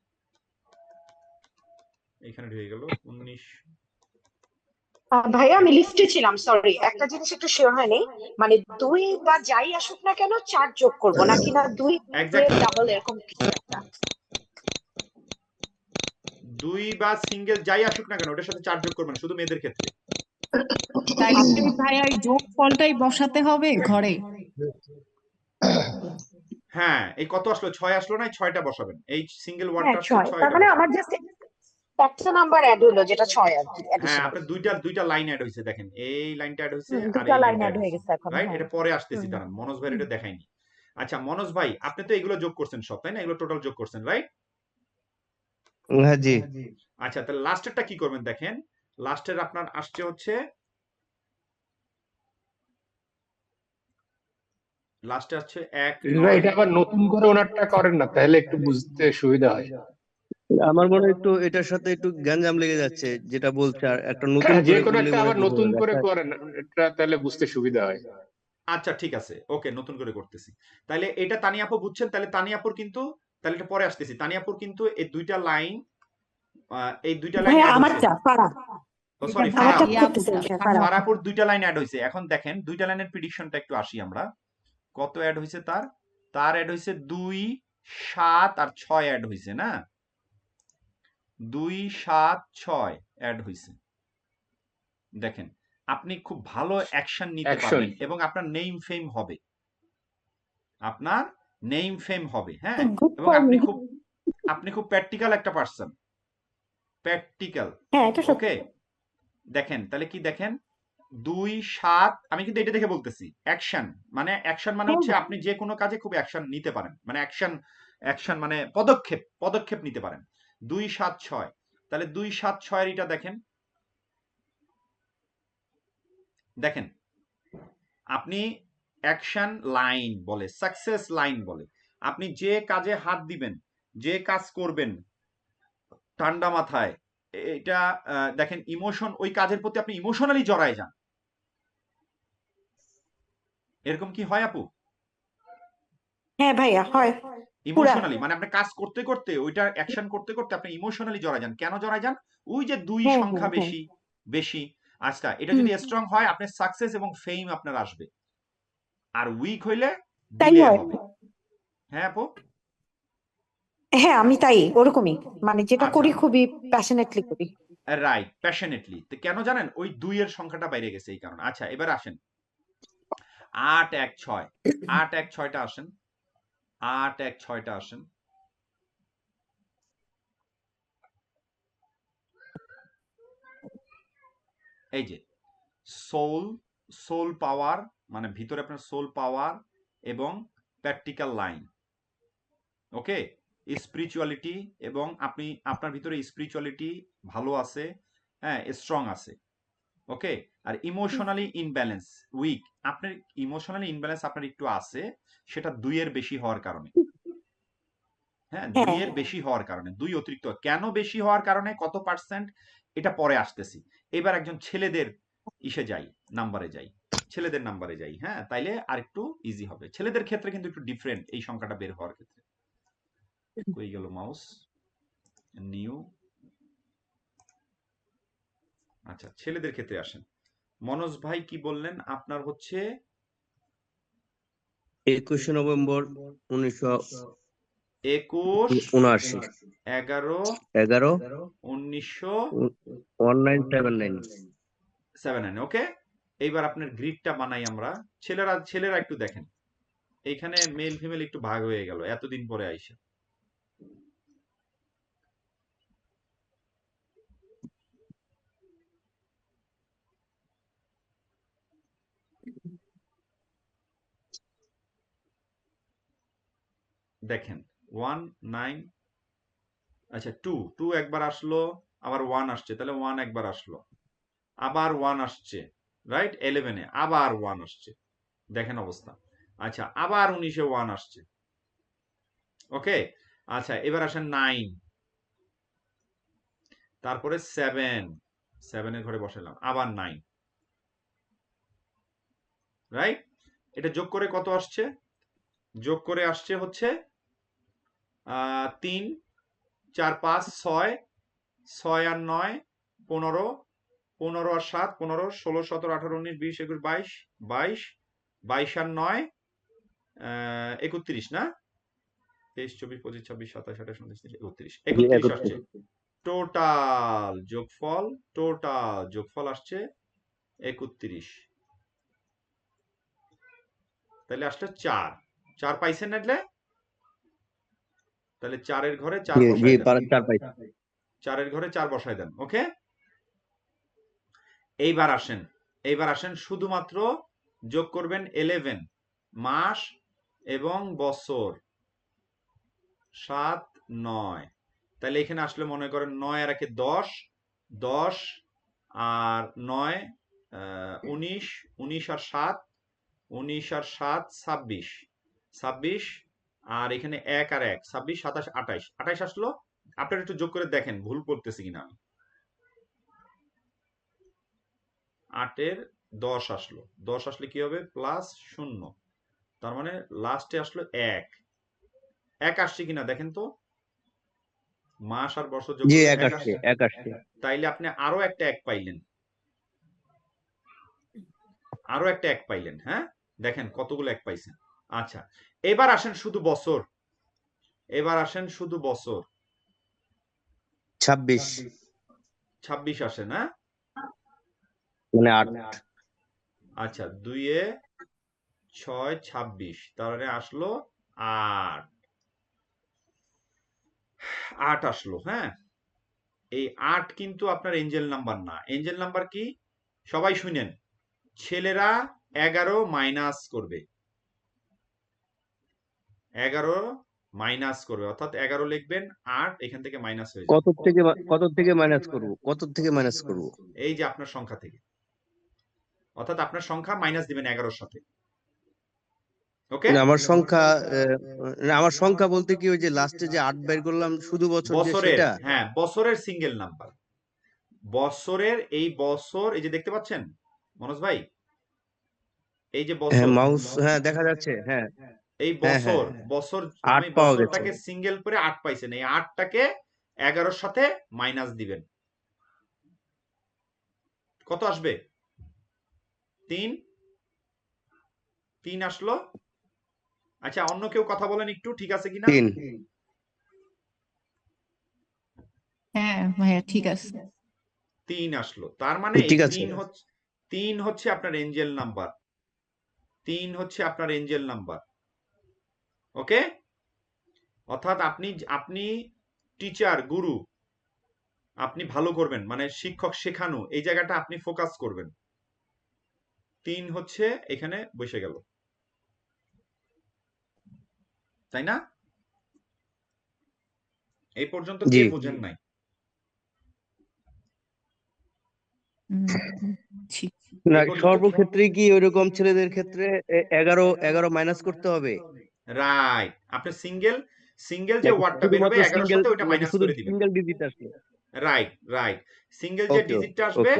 এখানে ঢুকে গেল 19 ভাইয়া আমি লিস্টে ছিলাম, সরি, একটা জিনিস একটু শিওর হয়নি, মানে 2 বা যাই আসুক না কেন 4 যোগ করবো নাকি না 2 এর এক্স্যাক্টলি ডাবল এরকম কিছু একটা? 2 বা সিঙ্গেল যাই আসুক না কেন ওটার সাথে 4 যোগ করবেন শুধু মেয়েদের ক্ষেত্রে। তাইলে আচ্ছা ভাইয়া এই যোগফলটাই বসাতে হবে ঘরে। হ্যাঁ, এই কত আসলো 6 আসলো না, এই 6টা বসাবেন, এই সিঙ্গেল হ্যাঁ ওয়ার্ডটা আসছে 6, 6 তার এটা মানে বসাবেন। আমার জাস্ট একটা নাম্বার অ্যাড হলো যেটা 6 আর কি, হ্যাঁ অ্যাডিশনাল। আপনার দুইটা লাইন অ্যাড হয়েছে, দেখেন এই লাইনটা অ্যাড হয়েছে আর দুটা এই লাইন লাইনটা অ্যাড অ্যাড হয়ে হয়েছে, গেছে এখন, রাইট? হ্যাঁ। এটা পরে আসতেছি, হুম দাঁড়ান, মনোজ ভাই হুম। এটা দেখাইনি। আচ্ছা মনোজ ভাই আপনি তো এগুলো যোগ করছেন সব, তাই না? এগুলো টোটাল যোগ করছেন, রাইট? হ্যাঁ জি। আচ্ছা তাহলে লাস্টেরটা কি করবেন দেখেন, লাস্টের আপনার আসছে হচ্ছে, লাস্টে আসছে 1 ভাই 9 এটা আবার নতুন করে ওনারটা করেন না, তাহলে একটু বুঝতে সুবিধা হয়। আমার মনে হয় একটু এটার সাথে একটু গ্যাঞ্জাম লেগে যাচ্ছে যেটা বলছে, আর একটা নতুন হ্যাঁ, যে করে কোনো বললে একটা মনে আবার হয় বোঝা নতুন যাবে করে একটা। করেন, এটা তাহলে বুঝতে সুবিধা হয়। আচ্ছা ঠিক আছে, ওকে, নতুন করে করতেছি। তাহলে এটা তানিয়াপু বুঝছেন, তাহলে তানিয়াপুর কিন্তু, তাহলে এটা পরে আসতেছি, তানিয়াপুর কিন্তু এই দুইটা লাইন ভাইয়া অ্যাড হয়েছে। আমারটা ফারা, ও এটা সরি, আমারটা ভাইয়া করতেছে আপুটা ফারা। ফারাপুর দুইটা লাইন অ্যাড হয়েছে। এখন দেখেন দুইটা লাইনের প্রিডিকশনটা একটু আসি আমরা, কত অ্যাড হয়েছে তার, অ্যাড হয়েছে 2 7 আর 6 অ্যাড হয়েছে না, 2 7 6 অ্যাড হয়েছে। দেখেন আপনি খুব ভালো অ্যাকশন নিতে অ্যাকশন। পারবেন এবং আপনার নেম ফেম হবে, আপনার নেম ফেম হবে, হ্যাঁ। গুড এবং ফর মি। আপনি খুব প্র্যাকটিক্যাল একটা পার্সন, প্র্যাকটিক্যাল, হ্যাঁ এটা সত্যি। ওকে। দেখেন তাহলে কি দেখেন, 2 7 আমি কিন্তু এটা দেখে বলতেছি অ্যাকশন, অ্যাকশন মানে হ্যাঁ হচ্ছে হ্যাঁ। আপনি যে কোনো কাজে খুব অ্যাকশন নিতে পারেন, অ্যাকশন মানে পদক্ষেপ নিতে পারেন। 2 7 6, তাহলে 2 7 6 এর এটা দেখেন, দেখেন আপনি অ্যাকশন লাইন বলে, সাকসেস লাইন বলে, আপনি যে কাজে হাত দিবেন, যে কাজ করবেন ঠান্ডা মাথায়, এটা দেখেন ইমোশন, ওই কাজের প্রতি আপনি ইমোশনালি জড়ায় যান, এরকম কি হয় আপু? হ্যাঁ ভাইয়া হয় পুরা। ইমোশনালি মানে আপনি কাজ করতে করতে, ওইটা অ্যাকশন করতে করতে আপনি ইমোশনালি জড়ায় যান। কেন জড়ায় যান? ওই যে 2 হ্যাঁ হ্যাঁ সংখ্যা হ্যাঁ। বেশি বেশি। আচ্ছা এটা হুম যদি হুম। স্ট্রং হয় আপনার সাকসেস এবং ফেম আপনার আসবে, আর উইক হইলে তাই ডিলে হয়। হবে। হ্যাঁ আপু? হ্যাঁ আমি তাই ওরকমই, মানে যেটা আচ্ছা করি খুবই প্যাশনেটলি করি। Right, passionately. তো কেন জানেন? ওই 2 এর সংখ্যাটা বাইরে গেছে এই কারণে। আচ্ছা এবার আসেন 8 1 6, 8 1 6টা আসেন, 8 1 6টা আসেন। এই যে সোল, সোল পাওয়ার, মানে ভিতরে আপনার সোল পাওয়ার এবং প্র্যাকটিক্যাল লাইন, ওকে। স্পিরিচুয়ালিটি, এবং আপনি আপনার ভিতরে স্পিরিচুয়ালিটি ভালো আছে, হ্যাঁ স্ট্রং আছে, ওকে। আর ইমোশনালি ইনব্যালেন্স উইক, আপনার ইমোশনালি ইনব্যালেন্স আপনার একটু আছে, সেটা 2 এর বেশি হওয়ার কারণে, হ্যাঁ 2 হ্যাঁ এর বেশি হওয়ার কারণে, 2 অতিরিক্ত। কেন বেশি হওয়ার কারণে, কত পার্সেন্ট, এটা পরে আসতেছি। এবার একজন ছেলেদের ইসে যাই, নাম্বারে যাই, ছেলেদের নাম্বারে যাই, হ্যাঁ তাইলে আর একটু ইজি হবে। ছেলেদের ক্ষেত্রে কিন্তু একটু ডিফারেন্ট এই সংখ্যাটা বের হওয়ার ক্ষেত্রে। কই গেল মাউস, নিউ, আচ্ছা ছেলেদের ক্ষেত্রে আসেন। মনোজ ভাই কি বললেন আপনার হচ্ছে 21 নভেম্বর 21 1979, 11 11 1979। 1979, ওকে। এইবার আপনার গ্রিডটা বানাই আমরা। ছেলেরা একটু দেখেন, এইখানে মেল ফিমেল একটু ভাগ হয়ে গেল এতদিন পরে আইসা। দেখেন 1 9, আচ্ছা 2 একবার আসলো, আবার 1 আসছে, তাহলে 1 একবার আসলো, আবার 1 আসছে, রাইট? 11 এ আবার 1 আসছে, দেখেন অবস্থা। আচ্ছা আবার 19 এ 1 আসছে, ওকে। আচ্ছা এবার আসেন 9, তারপরে 7 এর ঘরে বসালাম, আবার 9, রাইট? এটা যোগ করে কত আসছে? যোগ করে আসছে হচ্ছে 3 4 5 6 6 আর 9 15 15 আর 7 15 16 17 18 19 20 21 22 22 22 আর 9 31 না 23 24 25 26 27 28 29 30 31 জি 31 আসছে 31। টোটাল যোগফল আসছে 31। তাহলে আসলে 4 পাইছেন না? তাহলে 4-এর ঘরে 4 জি জি বসায় দেন। 4 পাইছি। 4-এর ঘরে 4 বসায় দেন। ওকে, এইবার আসেন শুধুমাত্র যোগ করবেন 11 মাস এবং বছর 7 9। তাহলে এখানে আসলে মনে করেন 9 আর 1 10 10 আর 9 19 19 আর 7 19 আর 7 26 26 আর এখানে 1 আর 1 26 27 28 28 আসলো। আপনারা একটু যোগ করে দেখেন ভুল করতেছি কিনা আমি। 8-এর 10 আসলো, 10 আসলে কি হবে প্লাস 0, তার মানে লাস্টে আসলো 1 আসছে কিনা দেখেন তো, মাস আর বছর যোগ জি করলে 1 1 আসছে আসছে। 1 আসছে। তাইলে আপনি আরো একটা 1 পাইলেন, হ্যাঁ দেখেন কতগুলো 1 পাইছেন। আচ্ছা, এবার আসেন শুধু বছর, 26 26 আসে না? মানে 8। আচ্ছা 2-এ 6 26, তাহলে আসলো 8 আসলো। হ্যাঁ, এই 8 কিন্তু আপনার এঞ্জেল নাম্বার না। এঞ্জেল নাম্বার কি সবাই শুনেন, ছেলেরা 11 মাইনাস করবে, 11 মাইনাস করবে, অর্থাৎ 11 লিখবেন, 8 এখান থেকে মাইনাস হয়ে যাবে। কত থেকে মাইনাস করব? কত থেকে মাইনাস করব? এই যে আপনার সংখ্যা থেকে, অর্থাৎ আপনার সংখ্যা মাইনাস দিবেন 11-র সাথে। ওকে, না আমার সংখ্যা বলতে কি ওই যে লাস্টে যে 8 বের করলাম শুধু বছর দিয়ে বছরের, সেটা? হ্যাঁ বছরের সিঙ্গেল নাম্বার, বছরের এই বছর, এই যে দেখতে পাচ্ছেন মনোজ ভাই, এই যে হ্যাঁ বছর, মাউস, হ্যাঁ দেখা যাচ্ছে, হ্যাঁ এই হ্যাঁ হ্যাঁ বছর 8 আমি পাওয়া গেছে। বছরটাকে সিঙ্গেল করে 8 পাইছেন, এই 8টাকে 11-র সাথে মাইনাস দিবেন, কত আসবে? 3 আসলো। আচ্ছা, অন্য কেউ কথা বলেন একটু, ঠিক আছে কিনা? 3। হ্যাঁ ভাইয়া ঠিক আছে। 3 আসলো, তার মানে এই ঠিক আছে। 3 হচ্ছে আপনার এঞ্জেল নাম্বার, 3 হচ্ছে আপনার এঞ্জেল নাম্বার। ওকে, অর্থাৎ আপনি টিচার, গুরু, আপনি ভালো করবেন, মানে শিক্ষক শেখানো, এই জায়গাটা আপনি ফোকাস করবেন। 3 হচ্ছে এখানে বসে গেল, তাই না? এই পর্যন্ত কে জি বুঝেন নাই? ঠিক। না, এই পর্যন্ত সর্বক্ষেত্রে কি ওইরকম ছেলেদের ক্ষেত্রে 11 মাইনাস করতে হবে? রাইট, আপনি সিঙ্গেল যে নাকি ওয়ার্ডটা বেরোবে শুধুমাত্র 11-র সিঙ্গেল, সাথে ওইটা নাকি মাইনাস শুধু করে দিবেন। সিঙ্গেল ডিজিট আসলে? রাইট, সিঙ্গেল যে ওকে ডিজিটটা আসবে, ওকে।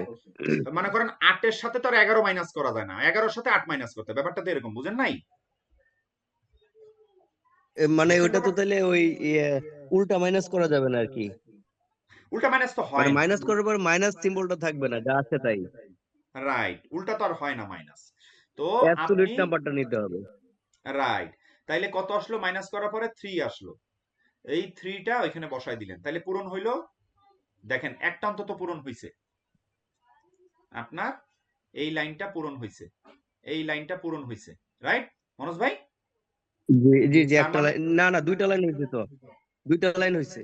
মনে করেন 8-এর সাথে তো আর 11 মাইনাস করা যায় না, 11-র সাথে 8 মাইনাস করতে হয়। ব্যাপারটা তো এরকম, বুঝেন নাই? মানে বুঝছেন ওইটা তো ব্যাপার? তাহলে ওই উল্টা মাইনাস করা যাবে না আর কি? উল্টা মাইনাস তো মানে হয় না। মাইনাস করার পর মাইনাস সিম্বলটা থাকবে না, যা আছে তাই। রাইট, উল্টা তো আর হয় না মাইনাস। তো অ্যাবসলিউট আপনি, নাম্বারটা নিতে হবে। রাইট, তাইলে কত আসলো মাইনাস করার পরে? 3 আসলো। এই 3টা ওইখানে বসায় দিলেন, তাইলে পূরণ হইলো। দেখেন একটা অন্তত পূরণ হইছে, আপনার এই লাইনটা পূরণ হইছে, এই লাইনটা পূরণ হইছে, রাইট মনোজ ভাই? জি জি জি, তার একটা মানে লাইন, না দুইটা লাইন হয়েছে তো, দুইটা লাইন হয়েছে।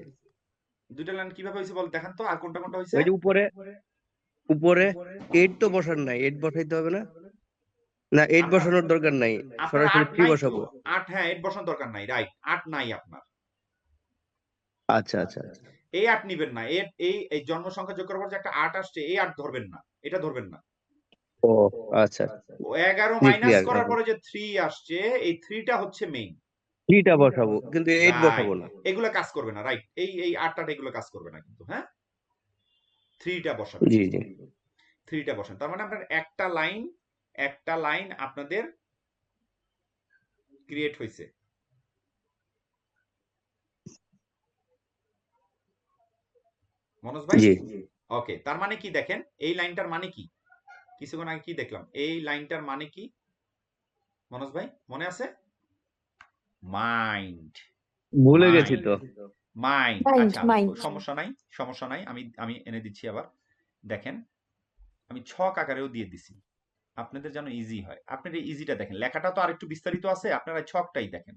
দুইটা লাইন কিভাবে হইছে বল দেখান তো, আর কোনটা কোনটা হইছে? ওই যে উপরে উপরে 8 তো বসার নাই, 8 বসাইতে হবে না? না 8 আপনার বসানোর দরকার নাই, আপনার সরাসরি 8 3 নাই তো, বসাবো। 8, হ্যাঁ 8 বসানোর দরকার নাই, রাইট, 8 নাই আপনার। আচ্ছা আচ্ছা আচ্ছা। এই 8 নিবেন না, এই জন্ম সংখ্যা যোগ করার পর যে একটা 8 আসছে, এই 8 ধরবেন না, এটা ধরবেন না। ও আচ্ছা, ও 11 জি মাইনাস ক্লিয়ার করার এখন। পরে যে 3 আসছে, এই 3টা হচ্ছে মেইন। 3টা বসাবো কিন্তু 8 বসাবো রাইট, না। এগুলো কাজ করবে না, রাইট, এই 8টা এগুলো কাজ করবে না কিন্তু, হ্যাঁ 3টা বসাবেন, জি জি 3টা বসান। তার মানে আপনার একটা লাইন আপনাদের ক্রিয়েট হয়েছে। মনোজ ভাই? জি ওকে, তার মানে কি দেখেন, এই লাইনটার মানে কি? কিছুক্ষণ আগে কি দেখলাম? এই লাইনটার মানে কি মনোজ ভাই, মনে আছে? মাইন্ড, ভুলে গেছি মাইন্ড, তো। মাইন্ড। মাইন্ড আচ্ছা, মাইন্ড সমস্যা নাই, সমস্যা নাই, আমি আমি এনে দিচ্ছি আবার। দেখেন, আমি ছক আকারেও দিয়ে দিছি আপনাদের যেন ইজি হয়। আপনার এই ইজিটা দেখেন, লেখাটা তো আরেকটু বিস্তারিত আছে, আপনারা ছকটাই দেখেন।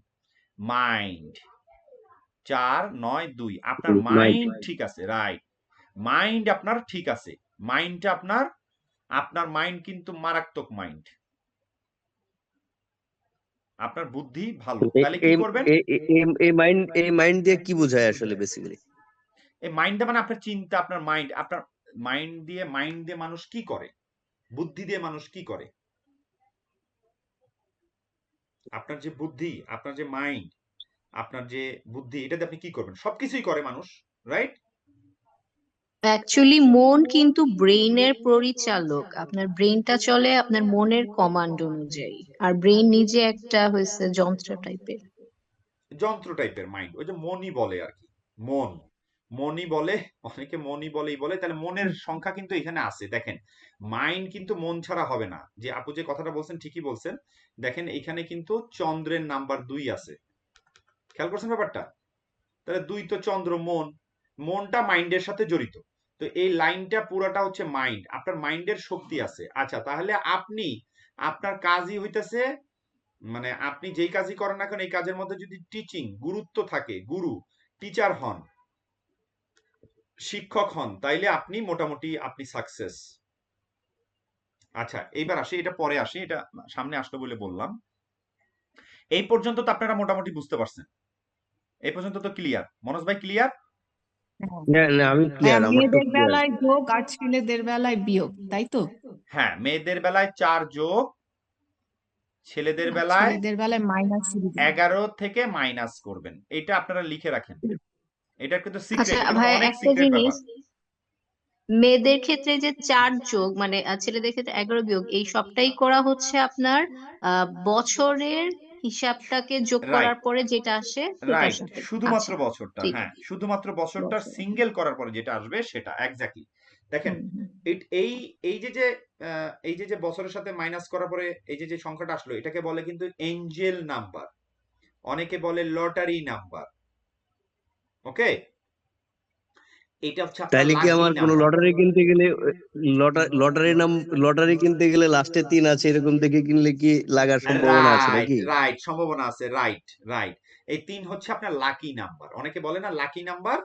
মাইন্ড 4 9 2, আপনার মাইন্ড মাইন্ড ঠিক আছে, রাইট। মাইন্ড আপনার ঠিক আছে, মাইন্ডটা আপনার, আপনার মাইন্ড কিন্তু মারাত্মক মাইন্ড, আপনার বুদ্ধি ভালো। তাহলে কি করবেন? এই মাইন্ড দিয়ে কি বোঝায় আসলে বেসিক্যালি? এই মাইন্ডটা মানে আপনার চিন্তা, আপনার মাইন্ড, আপনার মাইন্ড দিয়ে মানুষ কি করে, বুদ্ধি দিয়ে মানুষ কি করে, আপনার যে বুদ্ধি, আপনার যে মাইন্ড, আপনার যে বুদ্ধি, এটা দিয়ে আপনি কি করবেন? সবকিছুই করে মানুষ, রাইট? অ্যাকচুয়ালি মন কিন্তু ব্রেইনের পরিচালক, আপনার ব্রেইনটা চলে আপনার মনের কমান্ড অনুযায়ী, আর ব্রেইন নিজে একটা হয়েছে যন্ত্র টাইপের। যন্ত্র টাইপের মাইন্ড, ওই যে মনই বলে আর কি, মন, মনই বলে, অনেকে মনই বলেই বলে। তাহলে মনের সংখ্যা কিন্তু এখানে আছে, দেখেন। মাইন্ড কিন্তু মন ছাড়া হবে না। যে আপু যে কথাটা বলছেন ঠিকই বলছেন। দেখেন এখানে কিন্তু চন্দ্রের নাম্বার 2 আছে, খেয়াল করছেন ব্যাপারটা? তাহলে 2 তো চন্দ্র, মন, মনটা মাইন্ডের সাথে জড়িত। তো এই লাইনটা পুরাটা হচ্ছে মাইন্ড, আপনার মাইন্ডের শক্তি আছে। আচ্ছা, তাহলে আপনি, আপনার কাজই হইতেছে, মানে আপনি যেই কাজই করেন না কেন, এই কাজের মধ্যে যদি টিচিং গুরুত্ব থাকে, গুরু, টিচার হন, শিক্ষক হন, তাইলে আপনি মোটামুটি আপনি সাকসেস। আচ্ছা, এইবার আসি, এটা পরে আসি, এটা সামনে আসলো বলে বললাম। এই পর্যন্ত তো আপনারা মোটামুটি বুঝতে পারছেন, এই পর্যন্ত তো ক্লিয়ার? মনোজ ভাই ক্লিয়ার? না না, আমি ভাইয়া ক্লিয়ার, আমার তো মেয়েদের ক্লিয়ার। বেলায় যোগ আর ছেলেদের বেলায় বিয়োগ, তাই তো? হ্যাঁ, মেয়েদের বেলায় 4 যোগ, ছেলেদের আর বেলায় ছেলেদের বেলায় মাইনাস 11 থেকে মাইনাস করবেন। এটা আপনারা লিখে রাখেন, এটা কিন্তু আচ্ছা সিক্রেট, এটা কিন্তু ভাইয়া, অনেক একটা সিক্রেট জিনিস, ব্যাপার। মেয়েদের ক্ষেত্রে যে 4 যোগ মানে ছেলেদের ক্ষেত্রে 11 বিয়োগ, এই সবটাই করা হচ্ছে আপনার বছরের হিসাবটাকে যোগ করার রাইট, পরে যেটা আসে সেটার রাইট, সাথে। শুধুমাত্র আচ্ছা, বছরটা, ঠিক হ্যাঁ, আছে। শুধুমাত্র বছরটার বছর। সিঙ্গেল করার পরে যেটা আসবে সেটা এক্স্যাক্টলি। দেখেন, হুম। এই এই যে যে এই যে যে বছরের সাথে মাইনাস করার পরে এই যে যে সংখ্যাটা আসলো, এটাকে বলে কিন্তু এঞ্জেল নাম্বার, অনেকে বলে লটারি নাম্বার। ওকে, এটা হচ্ছে আপনার তাইলে কি লাকি আমার কোনো নাম্বার। লটারি কিনতে গেলে লটারি কিনতে গেলে লাস্টে 3 আছে এরকম দেখে কিনলে কি লাগার সম্ভাবনা আছে রাইট, নাকি? রাইট, সম্ভাবনা আছে, রাইট, রাইট। এই 3 হচ্ছে আপনার লাকি নাম্বার, অনেকে বলে না লাকি নাম্বার,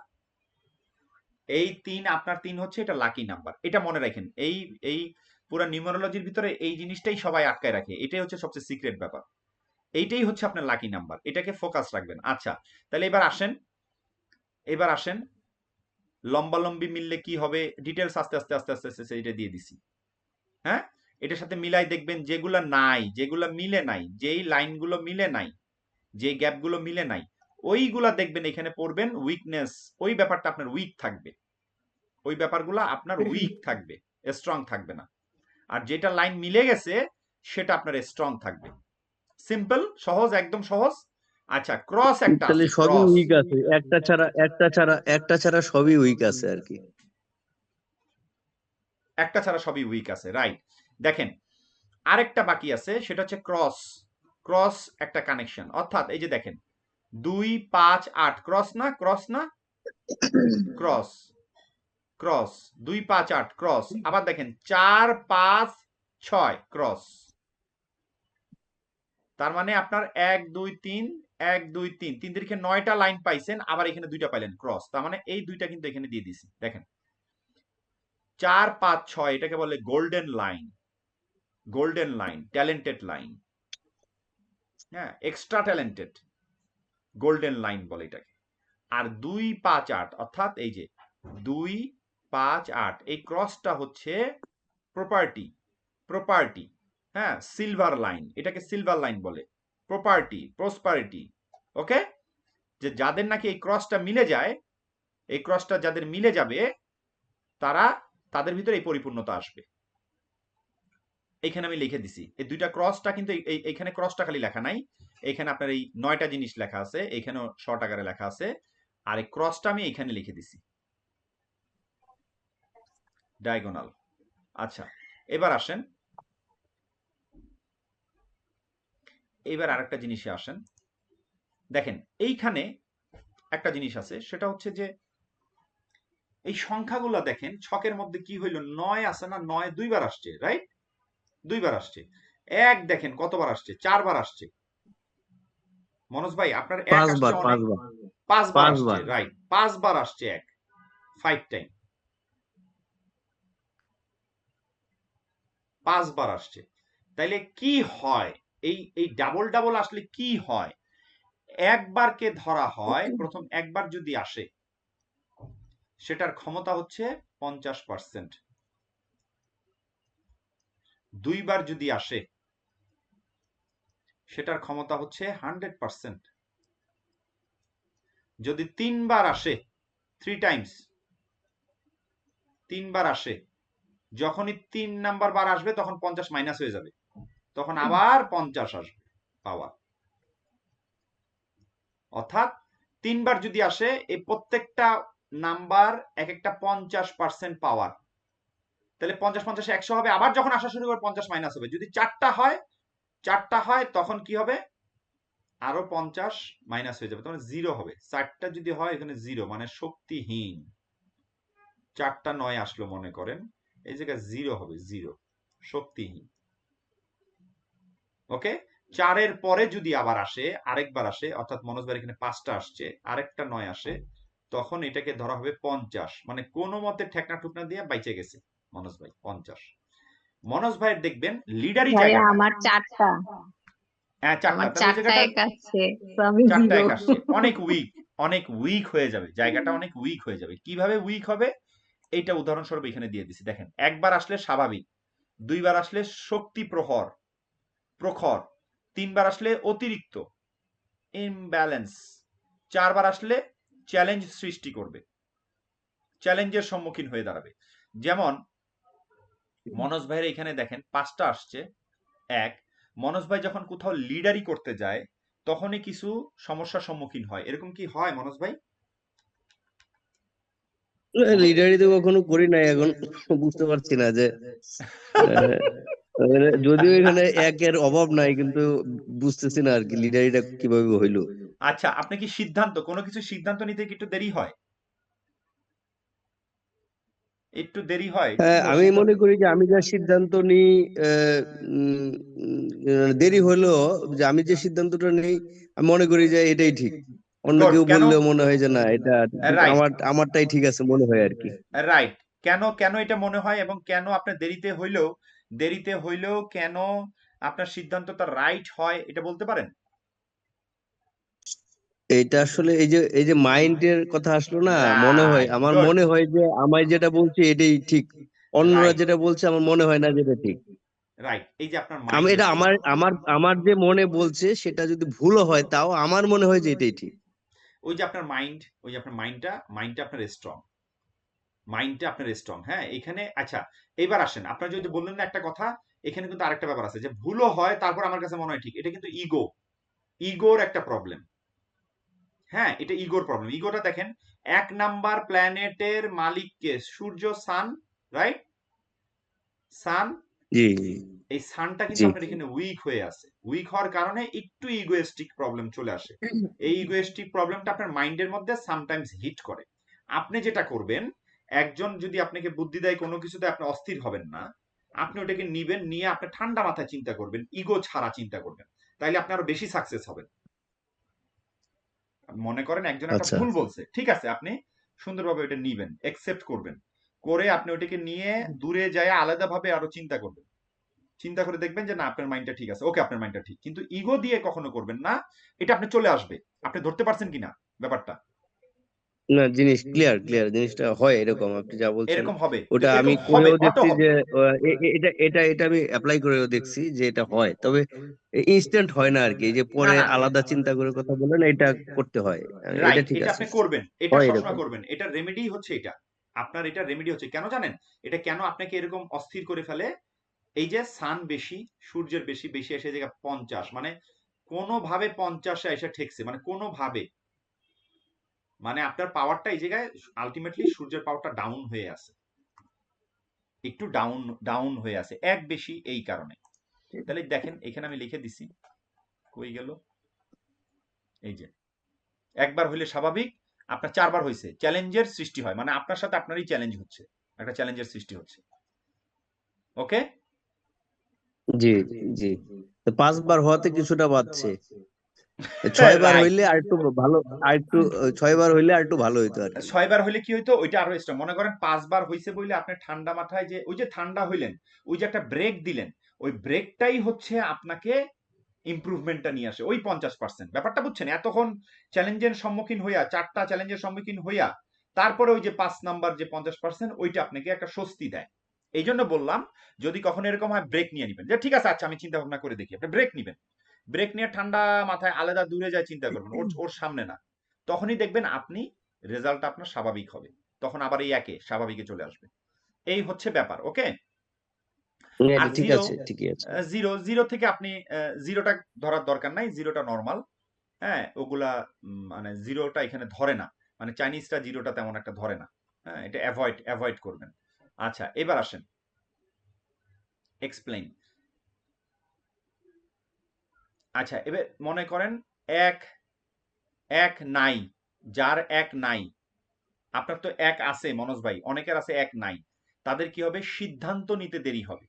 এই 3, আপনার 3 হচ্ছে এটা লাকি নাম্বার। এটা মনে রাখেন, এই এই পুরো নিউমারোলজির ভিতরে এই জিনিসটাই সবাই আটকায় রাখে, এটাই হচ্ছে সবচেয়ে সিক্রেট ব্যাপার। এইটাই হচ্ছে আপনার লাকি নাম্বার, এটাকে ফোকাস রাখবেন। আচ্ছা, তাহলে এবার আসেন, এবার আসেন, লম্বালম্বি মিললে কি হবে, ডিটেলস আস্তে আস্তে আস্তে আস্তে আস্তে এটা দিয়ে দিছি। হ্যাঁ, এটার সাথে মিলাই দেখবেন, যেগুলা নাই, যেগুলা মিলে নাই, যেই লাইনগুলো মিলে নাই, যে গ্যাপগুলো মিলে নাই, ওইগুলা দেখবেন এখানে পড়বেন উইকনেস, ওই ব্যাপারটা আপনার উইক থাকবে, ওই ব্যাপারগুলো আপনার উইক থাকবে, স্ট্রং থাকবে না। আর যেটা লাইন মিলে গেছে সেটা আপনার স্ট্রং থাকবে। সিম্পল, সহজ, একদম সহজ। আচ্ছা, ক্রস একটা তাহলে আছে, সবই ক্রস, উইক আছে, একটা ছাড়া সবই উইক আছে আর কি। একটা ছাড়া সবই উইক আছে, রাইট। দেখেন, আরেকটা বাকি আছে, সেটা হচ্ছে ক্রস, ক্রস একটা কানেকশন, অর্থাৎ এই যে দেখেন 2 5 8, ক্রস না, ক্রস না, ক্রস, ক্রস, 2 5 8 ক্রস। আবার দেখেন 4 5 6 ক্রস। তার মানে আপনার 1 2 3 1 2 3 3 তারিখে 9টা লাইন পাইছেন, আবার এখানে 2টা পাইলেন ক্রস। তার মানে এই 2টা কিন্তু এখানে দিয়ে দিছি। দেখেন 4 5 6, এটাকে বলে golden line, golden line, talented line, হ্যাঁ, এক্সট্রা ট্যালেন্টেড, গোল্ডেন লাইন বলে এটাকে। আর 2 5 8, অর্থাৎ এই যে 2 5 8, এই ক্রসটা হচ্ছে প্রপার্টি, প্রপার্টি, হ্যাঁ, সিলভার লাইন, এটাকে সিলভার লাইন বলে, প্রপার্টি, প্রসপারিটি। ওকে, যে যাদের নাকি এই ক্রসটা মিলে যায়, এই ক্রসটা যাদের মিলে যাবে, তারা, তাদের ভিতরে এই পরিপূর্ণতা আসবে। এইখানে আমি লিখে দিছি এই 2টা ক্রসটা, কিন্তু এইখানে ক্রসটা খালি লেখা নাই, এখানে আপনার এই 9টা জিনিস লেখা আছে, এখানেও শর্ট আকারে লেখা আছে, আর এই ক্রসটা আমি এখানে লিখে দিছি। ডায়াগোনাল। আচ্ছা, এবার আসেন, এবার আরেকটা জিনিসে আসেন। দেখেন এইখানে একটা জিনিস আছে, সেটা হচ্ছে যে এই সংখ্যাগুলো দেখেন ছকের মধ্যে কি হইল, 9 আছে না, 9 দুইবার আসছে, রাইট? দুইবার আসছে। 1 দেখেন কতবার আসছে, 4 বার আসছে। মনোজ ভাই আপনার 1 আসছে অনেক, 5 বার আসছে, রাইট? 5 বার আসছে 1, 5 টাইম, 5 বার আসছে। তাইলে কি হয়, এই ডাবল ডাবল আসলে কি হয়? একবারকে ধরা হয়, প্রথম একবার যদি আসে সেটার ক্ষমতা হচ্ছে 50%। দুইবার যদি আসে সেটার ক্ষমতা হচ্ছে 100%। যদি 3 বার আসে, 3 টাইমস, 3 বার আসে, যখনই 3 নাম্বার বার আসবে তখন 50 মাইনাস হয়ে যাবে, তখন আবার 50 আসবে পাওয়ার। অর্থাৎ 3 বার যদি আসে, এই প্রত্যেকটা নাম্বার এক একটা 50% পাওয়ার, তাহলে 50 50 100 হবে। আবার যখন আসা শুরু করে 50 মাইনাস হবে। যদি 4টা হয় তখন কি হবে, আরো 50 মাইনাস হয়ে যাবে, তখন 0 হবে। 4টা যদি হয় এখানে 0, মানে শক্তিহীন। 4টা 9 আসলো মনে করেন, এই জায়গায় 0 হবে, 0, শক্তিহীন। ওকে, 4-এর পরে যদি আবার আসে, আরেকবার আসে, অর্থাৎ মনোজ ভাই এখানে 5টা আসছে, আরেকটা 9 আসে, তখন এটাকে ধরা হবে 50, মানে কোনো মতে ঠেকনা টুকনা দিয়ে বাইচে গেছে মনোজ ভাই 50। মনোজ ভাইয়ের দেখবেন লিডারি ভাইয়া জায়গাটা, আমার 4টা, হ্যাঁ 4টা, আমার তাহলে ওই 4টা জায়গাটা এক আসছে, তো আমি 4টা 0। এক আসছে, অনেক উইক, অনেক উইক হয়ে যাবে জায়গাটা, অনেক উইক হয়ে যাবে। কিভাবে উইক হবে এইটা উদাহরণস্বরূপ এখানে দিয়ে দিছি। দেখেন, একবার আসলে স্বাভাবিক, দুইবার আসলে শক্তি প্রখর, 3 বার আসলে অতিরিক্ত ইমব্যালেন্স, 4 বার আসলে চ্যালেঞ্জ সৃষ্টি করবে, চ্যালেঞ্জের সম্মুখীন হয়ে দাঁড়াবে। যেমন মনোজ ভাইয়ের এখানে দেখেন 5টা আসছে 1, মনোজ ভাই যখন কোথাও লিডারি করতে যায় তখনই কিছু সমস্যার সম্মুখীন হয়, এরকম কি হয় মনোজ ভাই? লিডারি তো কখনো করি নাই, এখন বুঝতে পারছি না যে যদিও এখানে একের অভাব নাই, কিন্তু বুঝতেছি না আর কি লিডারিটা কিভাবে হইলো। আচ্ছা, আপনি কি কোনো কিছু সিদ্ধান্ত নিতে কি একটু দেরি হয়? একটু দেরি হয় হ্যাঁ, কোনো আমি সিদ্ধান্ত? মনে করি যে আমি যা সিদ্ধান্ত নিই, আহ, উম, দেরি হলেও যে আমি যে সিদ্ধান্তটা নিই, আমি মনে করি যে এটাই ঠিক। অন্য গুড, কেউ কেন? বললেও মনে হয় যে না, এটা রাইট, আমারটাই ঠিক আছে মনে হয় আর কি। রাইট। কেন কেন এটা মনে হয়, এবং কেন আপনার দেরিতে হইলেও কেন আপনার সিদ্ধান্তটা রাইট হয়, এটা বলতে পারেন? এটা আসলে এই যে মাইন্ডের কথা আসলো না, রাইট, আমার গুড, মনে হয় যে আমায় যেটা বলছে এটাই ঠিক, অন্যরা রাইট, যেটা বলছে আমার মনে হয় না যেটা ঠিক। রাইট। এই যে আপনার আমি মাইন্ড এটা হচ্ছে, আমার যে মনে বলছে সেটা যদি ভুলও হয়, তাও আমার মনে হয় যে এটাই ঠিক। ওই যে আপনার মাইন্ড, ওই যে আপনার মাইন্ডটা আপনার স্ট্রং, হ্যাঁ এখানে। আচ্ছা, এবার আসেন, আপনার যদি বললেন না একটা কথা, এখানে কিন্তু আরেকটা ব্যাপার আছে, যে ভুলও হয় তারপর আমার কাছে মনে হয় ঠিক, এটা কিন্তু ইগোর একটা প্রবলেম। হ্যাঁ, এটা ইগোর প্রবলেম। ইগোটা দেখেন, 1 নাম্বার প্ল্যানেটের মালিককে, সূর্য, সান, রাইট? সান, জি জি এই সানটা কিন্তু জি। আপনার এখানে উইক হয়ে আছে। উইক হওয়ার কারণে একটু ইগোয়েস্টিক প্রবলেম চলে আসে। এই ইগোয়েস্টিক প্রবলেমটা আপনার মাইন্ডের মধ্যে সামটাইমস হিট করে। আপনি যেটা করবেন, একজন যদি আপনাকে বুদ্ধি দেয় কোনো কিছুতে, আপনি অস্থির হবেন না, আপনি ওটাকে নিবেন, নিয়ে আপনি ঠান্ডা মাথায় চিন্তা করবেন, ইগো ছাড়া চিন্তা করবেন, তাইলে আপনি আরো বেশি সাকসেস হবেন। মনে করেন একজন একটা আচ্ছা। ভুল বলছে, ঠিক আছে, আপনি সুন্দরভাবে ওটা নিবেন, একসেপ্ট করবেন, করে আপনি ওটাকে নিয়ে দূরে যায় আলাদাভাবে আরো চিন্তা করবেন, চিন্তা করে দেখবেন যে না, আপনার মাইন্ডটা ঠিক আছে, ওকে আপনার মাইন্ডটা ঠিক, কিন্তু ইগো দিয়ে কখনো করবেন না। এটা আপনি চলে আসবে। আপনি ধরতে পারছেন কিনা ব্যাপারটা? না, ক্লিয়ার, জিনিসটা হয় এরকম আপনি যা বলছেন। এরকম হবে, তো ওটা আমি এরকম হবে, করেও অটো দেখছি হবে। যে এটা আমি অ্যাপ্লাই করেও দেখছি যে এটা হয়, তবে ইনস্ট্যান্ট হয় না আর কি। এই যে না, পরে না, আলাদা চিন্তা করে কথা বলেন, এটা করতে হয়, এটা রাইট, ঠিক এটা আছে, আপনি করবেন, এটা হয় সবসময় এরকম। করবেন। এটা রেমেডি হচ্ছে এটা, আপনার এটা রেমেডি হচ্ছে, কেন জানেন? এটা কেন আপনাকে এরকম অস্থির করে ফেলে? এই যে সান বেশি, সূর্যের বেশি, বেশি এসে জায়গা 50, মানে কোনোভাবে 50-এ এসে ঠেকছে, মানে কোনোভাবে, মানে আপনার পাওয়ারটা এই জায়গায় আলটিমেটলি সূর্যের পাওয়ারটা ডাউন হয়ে আছে। একটু ডাউন ডাউন হয়ে আছে, এক বেশি এই কারণে। তাহলে দেখেন এখানে আমি লিখে দিছি, কই গেল, এই যে একবার হইলে স্বাভাবিক, আপনার 4বার হয়েছে, চ্যালেঞ্জের সৃষ্টি হয়, মানে আপনার সাথে আপনারই চ্যালেঞ্জ হচ্ছে, একটা চ্যালেঞ্জের সৃষ্টি হচ্ছে। ওকে, জি জি। তো 5 বার হওয়াতে কিছুটা বাড়ছে, 6 বার রাইট। হইলে আরেকটু ভালো, আরেকটু 6 বার হইলে আরেকটু ভালো হইতো আর কি। 6বার হইলে কি হইতো, ওইটা আরো এক্সট্রা। মনে করেন 5বার হইছে বলে আপনি ঠান্ডা মাথায় যে ওই যে ঠান্ডা হইলেন, ওই যে একটা ব্রেক দিলেন, ওই ব্রেকটাই হচ্ছে আপনাকে ইমপ্রুভমেন্টটা নিয়ে আসে, ওই 50%। ব্যাপারটা বুঝছেন? এতক্ষণ চ্যালেঞ্জের সম্মুখীন হইয়া, 4টা চ্যালেঞ্জের সম্মুখীন হইয়া, তারপরে ওই যে 5 নাম্বার যে 50%, ওইটা আপনাকে একটা স্বস্তি দেয়। এই জন্য বললাম, যদি কখনো এরকম হয় ব্রেক নিয়ে নিবেন, যে ঠিক আছে আচ্ছা আমি চিন্তা ভাবনা করে দেখি, আপনি ব্রেক নিবেন, ব্রেক নিয়ে ঠান্ডা মাথায় আলাদা দূরে যায় চিন্তা করবেন, ওর ওর সামনে না, তখনই দেখবেন আপনি রেজাল্ট আপনার স্বাভাবিক হবে, তখন আবার এই একে স্বাভাবিকে চলে আসবে। এই হচ্ছে ব্যাপার। ওকে, আর ঠিক জিরো, আছে, ঠিকই আছে। জিরো জিরো থেকে আপনি জিরোটা ধরার দরকার নাই, জিরোটা নর্মাল। হ্যাঁ, ওগুলা মানে জিরোটা এখানে ধরে না, মানে চাইনিজটা জিরোটা তেমন একটা ধরে না। হ্যাঁ, এটা অ্যাভয়েড করবেন। আচ্ছা, এবার আসেন এক্সপ্লেইন। আচ্ছা, এবার মনে করেন এক এক নাই, যার এক নাই, আপনার তো এক আছে মনোজ ভাই, অনেকের আছে এক নাই, তাদের কি হবে, সিদ্ধান্ত নিতে দেরি হবে,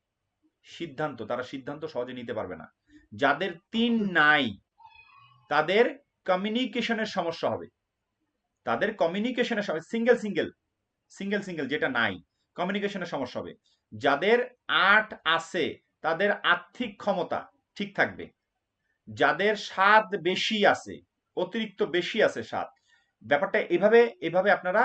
তারা সিদ্ধান্ত সহজে নিতে পারবে না। যাদের 3 নাই, তাদের কমিউনিকেশনের সমস্যা হবে, তাদের কমিউনিকেশনের সমস্যা, সিঙ্গেল যেটা নাই, কমিউনিকেশনের সমস্যা হবে। যাদের 8 আছে, তাদের আর্থিক ক্ষমতা ঠিক থাকবে। যাদের 7 বেশি আছে, অতিরিক্ত বেশি আছে 7, ব্যাপারটা এভাবে এভাবে আপনারা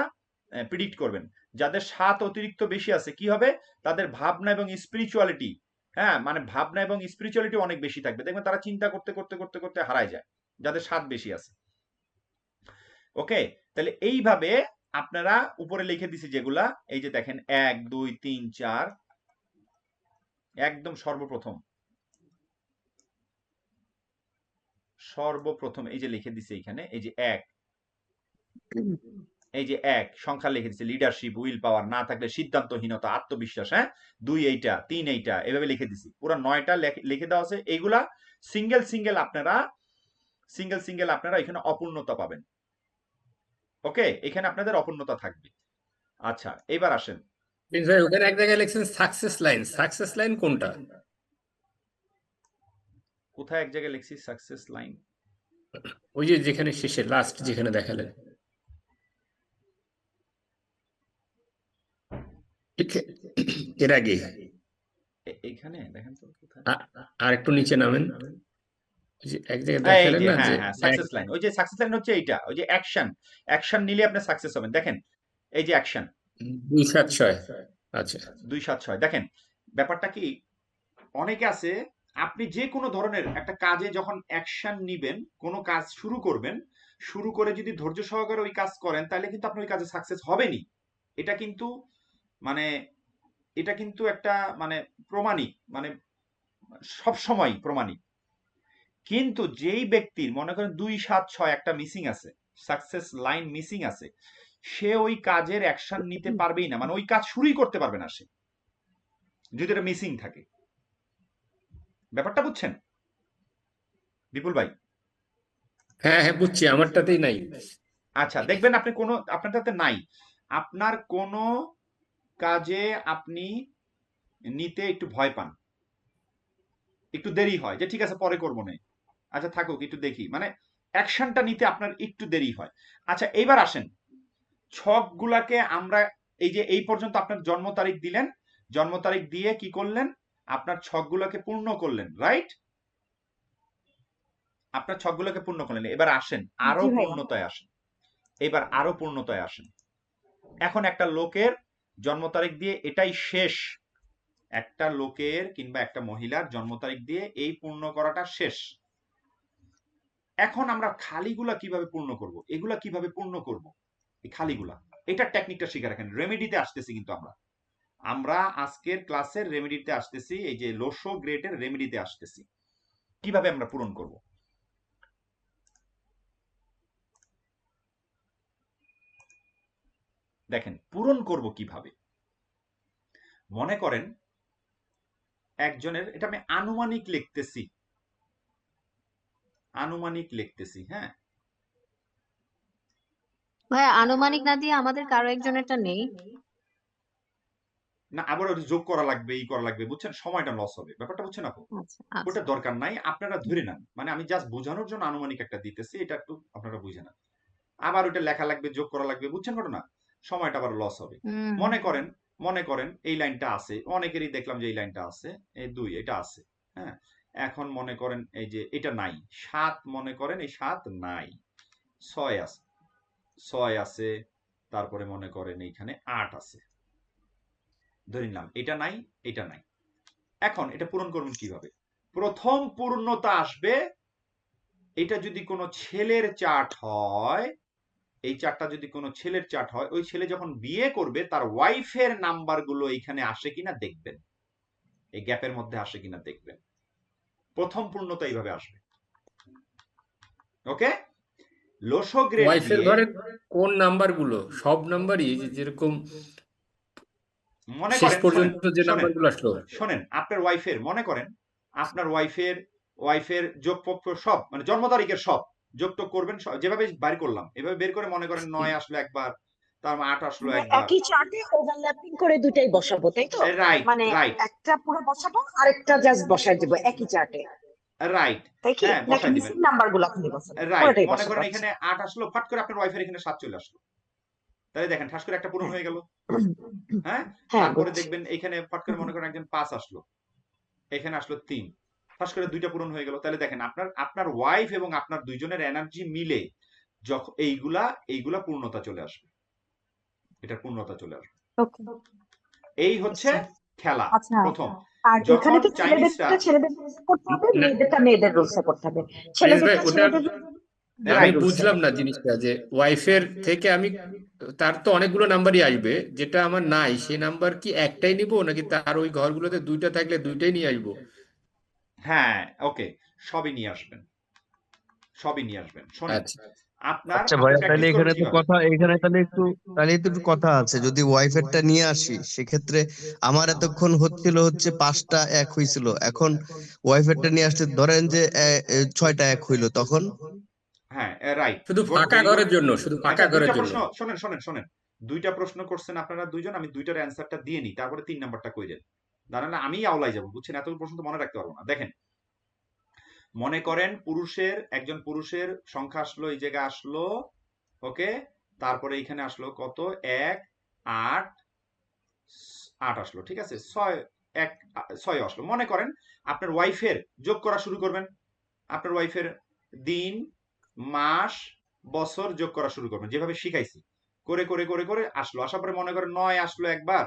প্রিডিক্ট করবেন। যাদের 7 অতিরিক্ত বেশি আছে কি হবে, তাদের ভাবনা এবং স্পিরিচুয়ালিটি, হ্যাঁ মানে ভাবনা এবং স্পিরিচুয়ালিটি অনেক বেশি থাকবে, দেখবেন তারা চিন্তা করতে করতে করতে করতে হারায় যায়, যাদের 7 বেশি আছে। ওকে, তাহলে এইভাবে আপনারা উপরে লিখে দিছি যেগুলা, এই যে দেখেন 1 2 3 4, একদম সর্বপ্রথম এই যে লিখে দিছে এখানে, এই যে 1, এই যে 1 সংখ্যা লিখে দিছে, লিডারশিপ, উইল পাওয়ার, না থাকলে সিদ্ধান্তহীনতা, আত্মবিশ্বাস, হ্যাঁ 2 এইটা, 3 এইটা, এভাবে লিখে দিছি, পুরো 9টা লিখে দেওয়া আছে। এইগুলা সিঙ্গেল আপনারা এখানে অপূর্ণতা পাবেন। ওকে, এখানে আপনাদের অপূর্ণতা থাকবে। আচ্ছা, এবার আসেন, প্রিন্স ভাই ওখানে এক জায়গায় লিখছেন সাকসেস লাইন কোনটা? কোথায় এক জায়গায় লিখছি সাকসেস লাইন? ওই যে যেখানে শেষে লাস্ট যেখানে দেখালেন, ঠিক এর আগে এইখানে দেখেন তো কোথায়, আর একটু নিচে নামেন, ওই যে এক জায়গায় দেখালেন যে না হ্যাঁ যে হ্যাঁ সাকসেস লাইন, ওই যে সাকসেস লাইন হচ্ছে এইটা, ওই যে অ্যাকশন নিলে আপনি সাকসেস হবেন। দেখেন এই যে অ্যাকশন 2 7 6। আচ্ছা 2 7 6, দেখেন ব্যাপারটা কি, অনেকে আছে, আপনি যে কোনো ধরনের একটা কাজে যখন অ্যাকশন নিবেন, কোনো কাজ শুরু করবেন, শুরু করে যদি ধৈর্য সহকারে ওই কাজ করেন, তাহলে কিন্তু আপনি ওই কাজে সাকসেস হবেনই। এটা কিন্তু মানে এটা কিন্তু একটা মানে প্রমাণিক, মানে সব সময় প্রমাণিক। কিন্তু যেই ব্যক্তির মনে করেন 2 7 6 একটা মিসিং আছে, সাকসেস লাইন মিসিং আছে, সে ওই কাজের অ্যাকশন নিতে পারবেই না, মানে ওই কাজ শুরুই করতে পারবে না সে, যদি এটা মিসিং থাকে। ব্যাপারটা বুঝছেন বিপুল ভাই? হ্যাঁ হ্যাঁ বুঝছি, আমারটাতেই নাই। আচ্ছা, দেখবেন আপনি কোনো আপনারটাতে নাই, আপনার কোনো কাজে আপনি নিতে একটু ভয় পান, একটু দেরি হয়, যে ঠিক আছে পরে করবো না, আচ্ছা থাকুক একটু দেখি, মানে অ্যাকশনটা নিতে আপনার একটু দেরি হয়। আচ্ছা, এইবার আসেন ছকগুলাকে আমরা, এই যে এই পর্যন্ত আপনার জন্ম তারিখ দিলেন, জন্ম তারিখ দিয়ে কি করলেন, আপনার ছকগুলোকে পূর্ণ করলেন, রাইট? আপনার ছকগুলোকে পূর্ণ করলেন। এবার আসেন আরো জি ভাইয়া। পূর্ণতায় আসেন, এবার আরো পূর্ণতায় আসেন। এখন একটা লোকের জন্ম তারিখ দিয়ে এটাই শেষ, একটা লোকের কিংবা একটা মহিলার জন্ম তারিখ দিয়ে এই পূর্ণ করাটা শেষ। এখন আমরা খালিগুলা কিভাবে পূর্ণ করব, এগুলা কিভাবে পূর্ণ করব, এই খালিগুলা, এটার টেকনিকটা শিখে রাখেন। রেমেডিতে আসতেছি কিন্তু আমরা আজকের ক্লাসের রেমেডিতে আসতেছি, এই যে লোশো গ্রেটের রেমেডিতে আসতেছি, কিভাবে আমরা পূরণ করব। দেখেন পূরণ করব কিভাবে, মনে করেন একজনের, এটা আমি আনুমানিক লিখতেছি, হ্যাঁ। ভাইয়া আনুমানিক না দিয়ে আমাদের কারো একজনেরটা নেই। না, আবার ওটা যোগ করা লাগবে, ই করা লাগবে, বুঝছেন, সময়টা লস হবে, ব্যাপারটা বুঝছেন আপু? আচ্ছা আচ্ছা ওটা দরকার নাই, আপনারা ধরে নেন, মানে আমি জাস্ট বোঝানোর জন্য আনুমানিক একটা দিতেছি, এটা একটু আপনারা বুঝে নেন। আবার ওটা লেখা লাগবে, যোগ করা লাগবে, বুঝছেন ঘটনা, সময়টা আবার লস হবে। হুম মনে করেন এই লাইনটা আছে, অনেকেরই দেখলাম যে এই লাইনটা আছে, এই 2 এটা আছে, হ্যাঁ। এখন মনে করেন এই যে এটা নাই, 7 মনে করেন এই 7 নাই, 6 আছে, তারপরে মনে করেন এইখানে 8 আছে, ধরে নিলাম এটা নাই, এটা নাই। এখন এটা পূরণ করবেন কিভাবে? প্রথম পূর্ণতা আসবে, এটা যদি কোনো ছেলের চার্ট হয়, এই চার্টটা যদি কোনো ছেলের চার্ট হয়, ওই ছেলে যখন বিয়ে করবে তার ওয়াইফের নাম্বারগুলো এইখানে আসে কিনা দেখবেন, এই গ্যাপের মধ্যে আসে কিনা দেখবেন। প্রথম পূর্ণতা এইভাবে আসবে, ওকে। লোশো গ্রেড ওয়াইফের দিয়ে ঘরে কোন নাম্বারগুলো? সব নাম্বারই, যেরকম মনে শেষ করেন, পর্যন্ত যে শোনেন নাম্বারগুলো আসলো। শোনেন, আপনার ওয়াইফের, মনে করেন আপনার ওয়াইফের যোগপক্ষ সব, মানে জন্ম তারিখের সব যোগটোগ করবেন, যেভাবে বের করলাম এভাবে বের করে মনে করেন 9 আসলো একবার, তার 8 আসলো মানে একবার, একই চার্টে ওভারল্যাপিং করে দুটাই বসাবো, তাই তো? রাইট মানে রাইট একটা পুরো বসাবো, আরেকটা জাস্ট বসাই দিব একই চার্টে, রাইট, তাই কি? হ্যাঁ নাকি বসাই দিবেন, মিসিং নাম্বার গুলা খালি বসাবো? রাইট। পুরোটাই মনে বসাবো, করেন আচ্ছা। এখানে 8 আসলো, ফাট করে আপনার ওয়াইফের এখানে 7 চলে আসলো, তাহলে দেখেন ঠাস করে একটা পূরণ হ্যাঁ হয়ে গেল, হ্যাঁ। হ্যাঁ, তারপরে বুঝছি। দেখবেন এখানে ফাট করে মনে করেন একজন 5 আসলো, এখানে আসলো 3, ফাঁস করে 2টা পূরণ হয়ে গেল। তাহলে দেখেন আপনার ওয়াইফ এবং আপনার দুইজনের এনার্জি মিলে যখন এইগুলা পূর্ণতা চলে আসবে, এটার পূর্ণতা চলে আসবে। ওকে, এই হচ্ছে খেলা আচ্ছা। প্রথম। আর যখন এখানে তো চাইনিজরা, ছেলেদের রুলসে করতে হবে, না, মেয়েদেরটা মেয়েদের রুলসে করতে হবে, প্রিন্স ভাই, ছেলেদেরটা ওটা ছেলেদের আমি রাইট রুলসে। বুঝলাম না জিনিসটা, যে ওয়াইফের থেকে আমি, তার তো অনেকগুলো নাম্বারই আসবে, যেটা আমার নাই সেই নাম্বার কি একটাই নিব, নাকি তার ওই ঘরগুলোতে দুইটা থাকলে দুইটাই নিয়ে আসবো? হ্যাঁ, ওকে, সবই নিয়ে আসবেন, শোনেন, আচ্ছা আচ্ছা আপনি ভাইয়া, তাহলে প্র্যাকটিস এখানে করবেন তো কিভাবে? কথা, একটু কথা আছে। যদি ওয়াইফেরটা নিয়ে আসি সেক্ষেত্রে আমার এতক্ষণ হচ্ছে 5টা এক হইছিল, এখন ওয়াইফেরটা নিয়ে আসতে ধরেন যে 6টা এক হইলো, তখন হ্যাঁ, রাইট, শুধু গুড, ফাঁকা ভেরি গুড। ঘরের জন্য, শুধু ফাঁকা আচ্ছা, ঘরের দুইটা জন্য। প্রশ্ন শোনেন, 2টা প্রশ্ন করছেন আপনারা দুইজন, আমি 2টার অ্যান্সারটা দিয়ে নিই, তারপরে 3 নাম্বারটা কইরেন, দাঁড়ালে আমি আওলাই যাব, বুঝছেন, এত প্রশ্ন তো মনে রাখতে পারবো না। দেখেন, মনে করেন একজন পুরুষের সংখ্যা আসলো, এই জায়গায় আসলো, ওকে। তারপরে এখানে আসলো কত, 1 8 8 আসলো, ঠিক আছে, 6 আসলো। মনে করেন আপনার ওয়াইফের যোগ করা শুরু করবেন, আপনার ওয়াইফের দিন, মাস, বছর যোগ করা শুরু করবেন, যেভাবে শিখাইছি, করে করে করে করে আসলো, আসার পরে মনে করেন 9 আসলো একবার,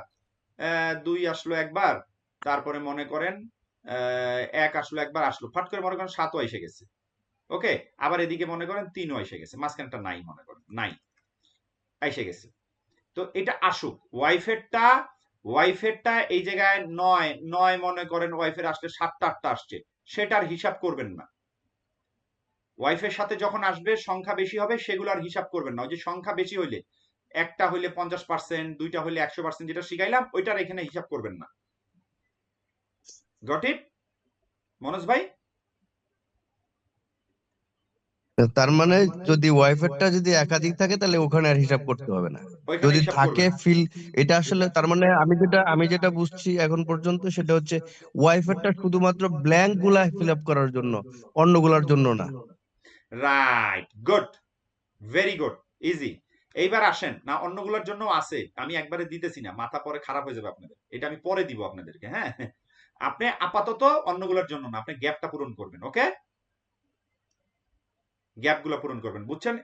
2 আসলো একবার, তারপরে মনে করেন 1 আসলো একবার, আসলো ফাট করে মনে করেন 7ও এসে গেছে, ওকে। আবার এদিকে মনে করেন 3ও এসে গেছে, মাঝখানটা নাই, মনে করেন নাই, এসে গেছে। তো এটা আসুক, ওয়াইফেরটা এই জায়গায় 9 মনে করেন ওয়াইফের আসলে 7টা 8টা আসছে, সেটার হিসাব করবেন না। ওয়াইফের সাথে যখন আসবে সংখ্যা বেশি হবে, সেগুলোর হিসাব করবেন না। ওই যে সংখ্যা বেশি হইলে, একটা হইলে 50%, 2টা হইলে 100%, যেটা শিখাইলাম ওইটার এখানে হিসাব করবেন না। গট ইট, মনোজ ভাই? তার মানে যদি ওয়াইফেরটা যদি একাধিক থাকে তাহলে ওখানে আর হিসাব করতে হবে না, ওইখানে যদি হিসাব থাকে করবেন না। ফিল। এটা আসলে তার মানে আমি যেটা বুঝছি এখন পর্যন্ত সেটা হচ্ছে ওয়াইফেরটা শুধুমাত্র ব্ল্যাঙ্ক গুলা ফিল আপ করার জন্য, অন্যগুলার জন্য না। Right, good, very good, easy. এইবার আসেন না, অন্যগুলোর জন্য আছে, আমি একবারে দিতেছি না, মাথা পরে খারাপ হয়ে যাবে আপনাদের, এটা আমি পরে দিব আপনাদেরকে, হ্যাঁ। আপনি আপাতত অন্যগুলোর জন্য না, আপনি গ্যাপটা পূরণ করবেন, ওকে, গ্যাপগুলো পূরণ করবেন, বুঝছেন?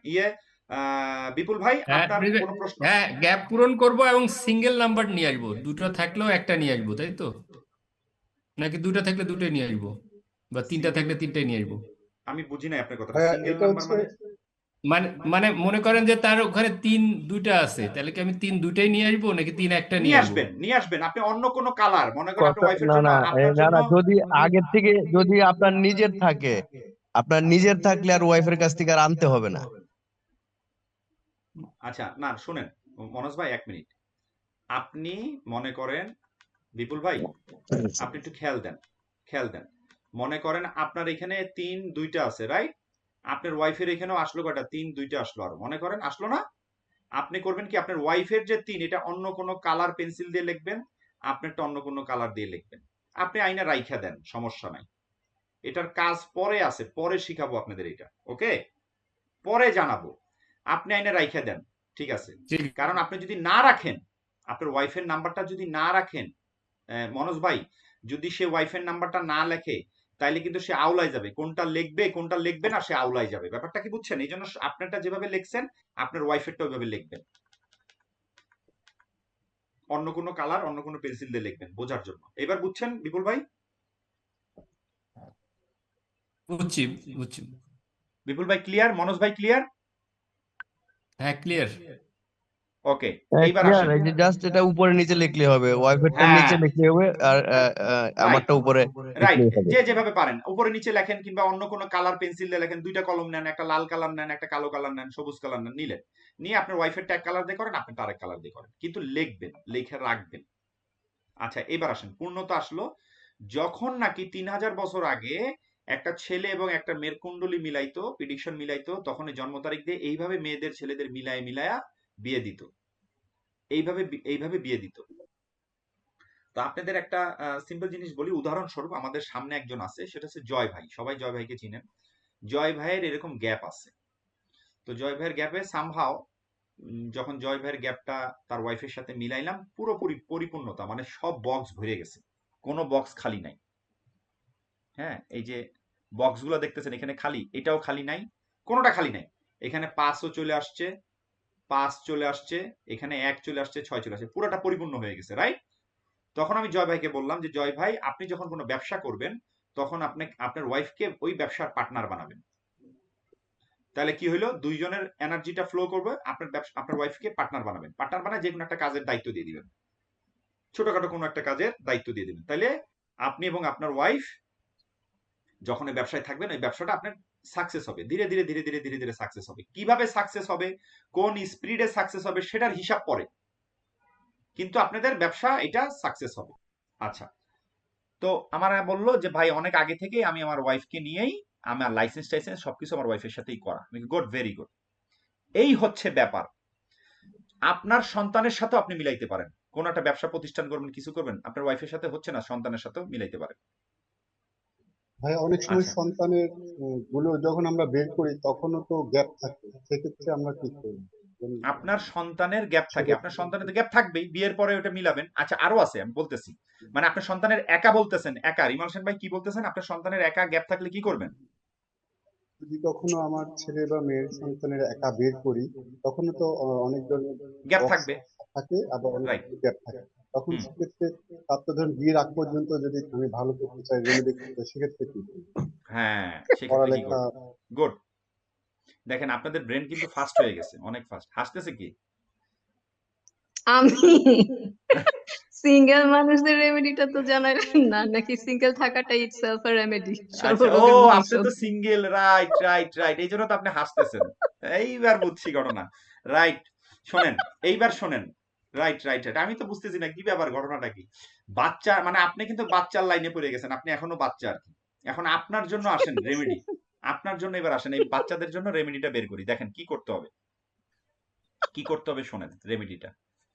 বিপুল ভাই, হ্যাঁ আপনার প্রিন্স ভাই, কোনো প্রশ্ন? হ্যাঁ গ্যাপ পূরণ করব এবং সিঙ্গেল নাম্বার নিয়ে আসবো, দুটো থাকলেও একটা নিয়ে আসবো, তাই তো? নাকি দুটো থাকলে দুটোই নিয়ে আসবো, বা তিনটা সিঙ্গেল, থাকলে তিনটাই নিয়ে আসবো? আমি বুঝি নাই আপনার কথাটা, ভাইয়া সিঙ্গেল এটা নাম্বার হচ্ছে, মানে? মানে মানে মনে করেন যে তার ওখানে তিন দুইটা আছে, তাহলে কি আমি তিন দুইটাই নিয়ে আসবো, নাকি তিন একটা নিয়ে আসবো? নিয়ে আসবেন আপনি অন্য কোনো কালার, মনে করেন আপনার কথা ওয়াইফের না জন্য, না আপনার না জন্য। না, যদি আগের থেকে যদি আপনার নিজের থাকলে আর ওয়াইফের কাছ থেকে আর আনতে হবে না। আচ্ছা, না শুনেন মনোজ ভাই, 1 মিনিট, আপনি মনে করেন বিপুল ভাই আপনি একটু খেয়াল দেন, খেয়াল দেন। মনে করেন আপনার এখানে 3 2টা আছে, রাইট? আপনার ওয়াইফের এখানেও আসলো কয়টা? 3 2টা আসলো, আরো মনে করেন আসলো না? আপনি করবেন কি, আপনার ওয়াইফের যে 3 এটা অন্য কোনো কালার পেন্সিল দিয়ে লিখবেন, আপনারটা অন্য কোনো কালার দিয়ে লিখবেন। আপনি আইনা রাইখা দেন, সমস্যা নাই। এটার কাজ পরে আছে, পরে শিখাবো আপনাদের এটা, ওকে? পরে জানাবো। আপনি আইনা রাইখা দেন, ঠিক আছে? ঠিক কারণ আপনি যদি না রাখেন, আপনার ওয়াইফের নাম্বারটা যদি না রাখেন, মনোজ ভাই, যদি সে ওয়াইফের নাম্বারটা না লেখে তাইলে কিন্তু সে আউলাই যাবে। কোনটা লিখবে কোনটা লিখবে না, সে আউলাই যাবে। ব্যাপারটা কি বুঝছেন? এই জন্য আপনারটা যেভাবে লিখছেন আপনার ওয়াইফেরটা ওইভাবে লিখবেন, অন্য কোনো কালার অন্য কোনো পেন্সিল দিয়ে লিখবেন বোঝার জন্য। এবার বুঝছেন বিপুল ভাই? বুঝছি, বুঝছি। বিপুল ভাই ক্লিয়ার? মনোজ ভাই ক্লিয়ার? হ্যাঁ, ক্লিয়ার। ওকে, এইবার ক্লিয়ার, আসেন। এই যে জাস্ট এটা উপরে নিচে লিখলে হবে, ওয়াইফাইটা হ্যাঁ, নিচে লিখলে হবে, আর রাইট, আমারটা উপরে রাইট। লিখলেই হবে। যে যেভাবে পারেন উপরে নিচে লেখেন, কিংবা অন্য কোনো কালার পেন্সিল দিয়ে লেখেন। 2টা কলম নেন, একটা লাল কালার নেন, একটা কালো কালার নেন, সবুজ কালার নেন, নিলেন। নিয়ে আপনার ওয়াইফেরটা এক কালার দিয়ে করেন, আপনারটা আরেক কালার দিয়ে করেন, কিন্তু লিখবেন, লিখে রাখবেন। আচ্ছা, এবার আসেন, পূর্ণতা আসলো যখন নাকি 3000 বছর আগে একটা ছেলে এবং একটা মেয়ের কুণ্ডলী মিলাইতো, প্রিডিকশন মিলাইতো, তখন এই জন্ম তারিখ দিয়ে এইভাবে মেয়েদের ছেলেদের মিলায়া বিয়ে দিত, এইভাবে এইভাবে বিয়ে দিত। তো আপনাদের একটা সিম্পল জিনিস বলি, উদাহরণস্বরূপ আমাদের সামনে একজন আছে, সেটা হচ্ছে জয় ভাই। সবাই জয় ভাইকে চিনেন। জয় ভাইয়ের এরকম গ্যাপ আছে। তো জয় ভাইয়ের গ্যাপে সামহাও যখন জয় ভাইয়ের গ্যাপটা তার ওয়াইফের সাথে মিলাইলাম, পুরোপুরি পরিপূর্ণতা, মানে সব বক্স ভরে গেছে, কোনো বক্স খালি নাই। হ্যাঁ, এই যে বক্সগুলো দেখতেছেন এখানে খালি, এটাও খালি নাই, কোনোটা খালি নাই। এখানে 5ও চলে আসছে, 5 চলে আসছে, এখানে 1 চলে আসছে, 6 চলে আসছে, পুরোটা পরিপূর্ণ হয়ে গেছে, রাইট? তখন আমি জয় ভাইকে বললাম যে জয় ভাই, আপনি যখন কোনো ব্যবসা করবেন তখন আপনি আপনার ওয়াইফকে ওই ব্যবসার পার্টনার বানাবেন। তাহলে কি হইলো, দুইজনের এনার্জিটা ফ্লো করবে, আপনার ব্যবসা, আপনার ওয়াইফকে পার্টনার বানাবেন। পার্টনার বানায় যে কোনো একটা কাজের দায়িত্ব দিয়ে দিবেন, ছোটখাটো কোনো একটা কাজের দায়িত্ব দিয়ে দিবেন। তাহলে আপনি এবং আপনার ওয়াইফ যখন এই ব্যবসায় থাকবেন, ওই ব্যবসাটা আপনার সাকসেস হবে, ধীরে ধীরে ধীরে ধীরে ধীরে ধীরে সাকসেস হবে। কিভাবে সাকসেস হবে, কোন স্পিডে সাকসেস হবে, সেটার হিসাব পরে, কিন্তু আপনাদের ব্যবসা এটা সাকসেস হবে। আচ্ছা, তো আমার বললো যে ভাই অনেক আগে থেকে আমি আমার ওয়াইফকে নিয়েই, আমার লাইসেন্স টাইসেন্স সবকিছু আমার ওয়াইফের সাথেই করা। Good, very good. এই হচ্ছে ব্যাপার। আপনার সন্তানের সাথেও আপনি মিলাইতে পারেন। কোন একটা ব্যবসা প্রতিষ্ঠান করবেন, কিছু করবেন, আপনার ওয়াইফের সাথে হচ্ছে না, সন্তানের সাথেও মিলাইতে পারেন। ভাই অনেক সময় আচ্ছা, সন্তানের গুলো যখন আমরা বের করি তখনও তো গ্যাপ থাকে, সেক্ষেত্রে আমরা কি করি? আপনার সন্তানের গ্যাপ থাকে, সেটা আপনার সন্তানের তো গ্যাপ থাকবেই, বিয়ের পরে ওটা মিলাবেন। আচ্ছা, আরো আছে, আমি বলতেছি। মানে আপনার সন্তানের একা বলতেছেন, একা, রিমাল সেন ভাই কি বলতেছেন, আপনার সন্তানের একা গ্যাপ থাকলে কি করবেন? যদি কখনো আমার ছেলে বা মেয়ের সন্তানের একা বের করি, তখনও তো অনেক ধরনের গ্যাপ বক্স থাকবে, থাকে, আবার অনেক রাইট। গ্যাপ থাকে। তখন হুম, সেক্ষেত্রে তার তো ধরুন বিয়ের আগ পর্যন্ত যদি আমি ভালো করতে চাই, রেমেডি করতে চাই, সেক্ষেত্রে কি করি? হ্যাঁ, সেক্ষেত্রে কি পড়ালেখা। করবেন? গুড। দেখেন আপনাদের ব্রেন কিন্তু ফাস্ট হয়ে গেছে, অনেক ফাস্ট। হাসতেছে কি? আমি সিঙ্গেল মানুষদের রেমেডিটা তো জানালেন না, নাকি সিঙ্গেল থাকাটাই ইটসেলফ আ রেমেডি, আচ্ছা, ও সর্বরোগের আপনি মহৌষধ? তো সিঙ্গেল, রাইট রাইট রাইট, এই জন্য তো আপনি হাসতেছেন। এইবার বুঝছি ঘটনা, রাইট। শোনেন, এইবার শোনেন, রাইট রাইট রাইট, আমি তো বুঝতেছি না কি ব্যাপার, ঘটনাটা কি। বাচ্চা মানে আপনি কিন্তু বাচ্চার লাইনে পড়ে গেছেন, আপনি এখনো বাচ্চা আর কি। এখন আপনার জন্য আসেন রেমেডি, আপনার জন্য এবার আসেন, এই বাচ্চাদের জন্য রেমেডিটা বের করি। দেখেন কি করতে হবে, কি করতে হবে, শোনেন রেমেডিটা।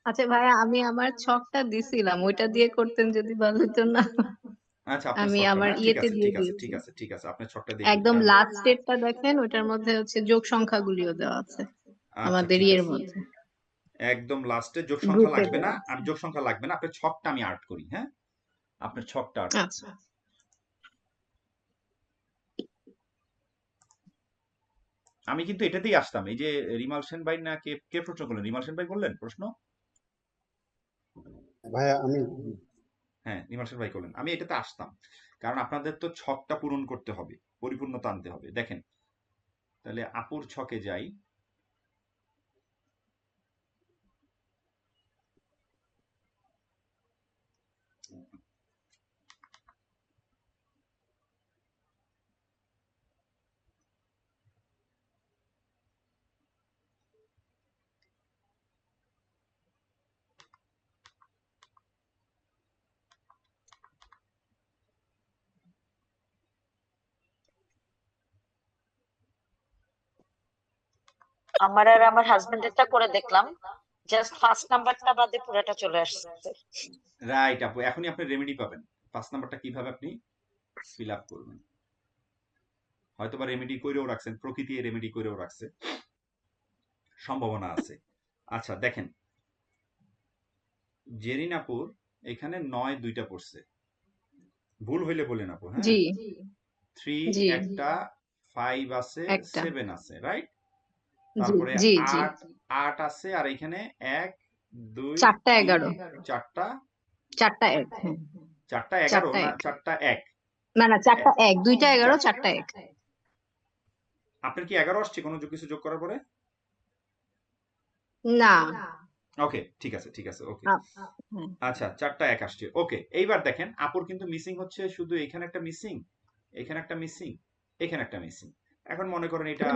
আচ্ছা ভাইয়া, আমি আমার ছকটা দিছিলাম, ওইটা দিয়ে করতেন যদি ভালো হতো না? আচ্ছা, আপনার আমি ছকটা আমার না, ঠিক ইয়েতে আছে দিয়ে ঠিক আছে দিয়েছি। ঠিক আছে ঠিক আছে, আপনার ছকটা দেখি একদম আমি। লাস্ট স্টেটটা দেখেন, ওইটার মধ্যে হচ্ছে যোগ সংখ্যাগুলিও দেওয়া আছে আচ্ছা, আমাদের ঠিক ইয়ের আছে, মধ্যে, একদম লাস্টে যোগ সংখ্যা গ্রুপে লাগবে না, দেওয়া আছে। আর যোগ সংখ্যা লাগবে না, আপনার ছকটা আমি আর্ট করি, হ্যাঁ? আপনার ছকটা আর্ট করি। আচ্ছা, আমি কিন্তু এটাতেই আসতাম, এই যে রিমাল সেন ভাই না কে কে প্রশ্ন করলেন, রিমাল সেন ভাই বললেন প্রশ্ন? ভাইয়া আমি হ্যাঁ, রিমাল সেন ভাই করলেন, আমি এটাতে আসতাম। কারণ আপনাদের তো ছকটা পূরণ করতে হবে, পরিপূর্ণতা আনতে হবে। দেখেন, তাহলে আপুর ছকে যাই। আমার আর আমার হাজবেন্ডেরটা করে দেখলাম, জাস্ট ফার্স্ট নাম্বারটা বাদে পুরোটা চলে আসছে। রাইট আপু, এখনই আপনি রেমেডি পাবেন। 5 নাম্বারটা কিভাবে আপনি ফিল আপ করবেন, হয়তোবা রেমেডি করেও রাখছেন, প্রকৃতি রেমেডি করেও রাখছে, সম্ভাবনা আছে। আচ্ছা দেখেন, জেরিন আপুর এখানে 9 দুইটা পড়ছে, ভুল হইলে বলেন আপু। হ্যাঁ, জি 3 জি একটা, 5 আছে, একটা 7 আছে, রাইট? জি তারপরে জি জি 8 আছে, আর এখানে 1 2 4টা 3 11 4টা 4টা 1 হ্যাঁ 4টা 11 4টা না 1 4টা 1? না না 4টা 1 2টা 11 চার- 4টা 1 আপনার কি 11 আসছে কোনো কিছু যোগ করার পরে? না ওকে, ঠিক আছে ঠিক আছে, ওকে। হ্যাঁ আচ্ছা 4টা 1 আসছে, ওকে। এইবার দেখেন আপুর কিন্তু মিসিং হচ্ছে শুধু এখানে একটা মিসিং, এখানে একটা মিসিং, এখানে একটা মিসিং। এখন মনে করেন এটা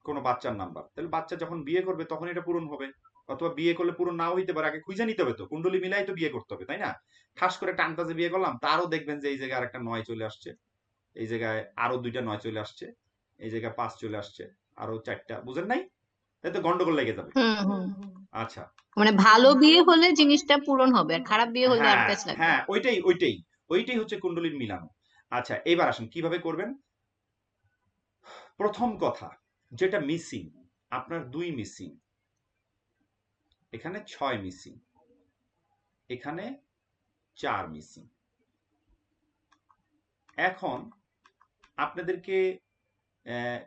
কোনো বাচ্চার নাম্বার, তাহলে বাচ্চা যখন বিয়ে করবে তখন এটা পূরণ হবে, অথবা বিয়ে করলে পূরণ নাও হইতে পারে, আগে খুঁজে নিতে হবে, তো কুণ্ডলী মিলাই তো বিয়ে করতে হবে, তাই না? ঠাস করে একটা আন্দাজে বিয়ে করলাম, তারও দেখবেন যে এই জায়গায় আরেকটা 9 চলে আসছে, এই জায়গায় আরো 2টা 9 চলে আসছে, এই জায়গায় 5 চলে আসছে, আরো 4টা, বুঝেন নাই? তাই তো গন্ডগোল লেগে যাবে। হুম আচ্ছা, মানে ভালো বিয়ে হলে জিনিসটা পূরণ হবে, আর খারাপ বিয়ে হলে আরো হ্যাঁ প্যাচ লাগবে। হ্যাঁ, ওইটাই হচ্ছে কুণ্ডলীর মিলানো। আচ্ছা এবার আসেন কিভাবে করবেন। প্রথম কথা যেটা মিসিং, আপনার 2 মিসিং, এখানে 6 মিসিং, এখানে 4 মিসিং। এখন আপনাদেরকে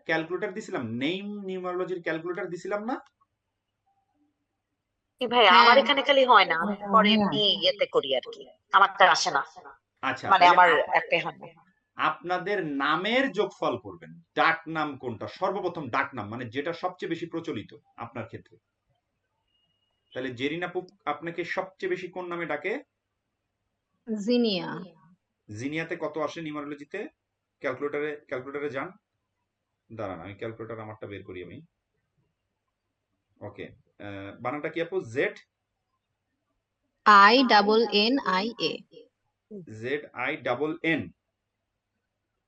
ক্যালকুলেটর দিছিলাম, নেম নিউমারোলজির ক্যালকুলেটর দিছিলাম না? কি ভাই, হ্যাঁ আমার এখানে খালি হয় না, আমি পরে হ্যাঁ এমনি ইয়েতে করি আর কি, আমারটা আসে না, আচ্ছা মানে তাহলে আমার একটা হয় না। আপনাদের নামের যোগফল করবেন, ডাক নাম কোনটা, সর্বপ্রথম ডাক নাম, মানে যেটা সবচেয়ে বেশি প্রচলিত আপনার ক্ষেত্রে। তাহলে জেরিন আপু আপনাকে সবচেয়ে বেশি কোন নামে ডাকে? জিনিয়া জিনিয়াতে কত আসে নিউমারোলজিতে? ক্যালকুলেটরে যান, দাঁড়ান আমি ক্যালকুলেটর আমারটা বের করি আমি। ওকে, বানানটা কি আপু? জেড INNIA ZINN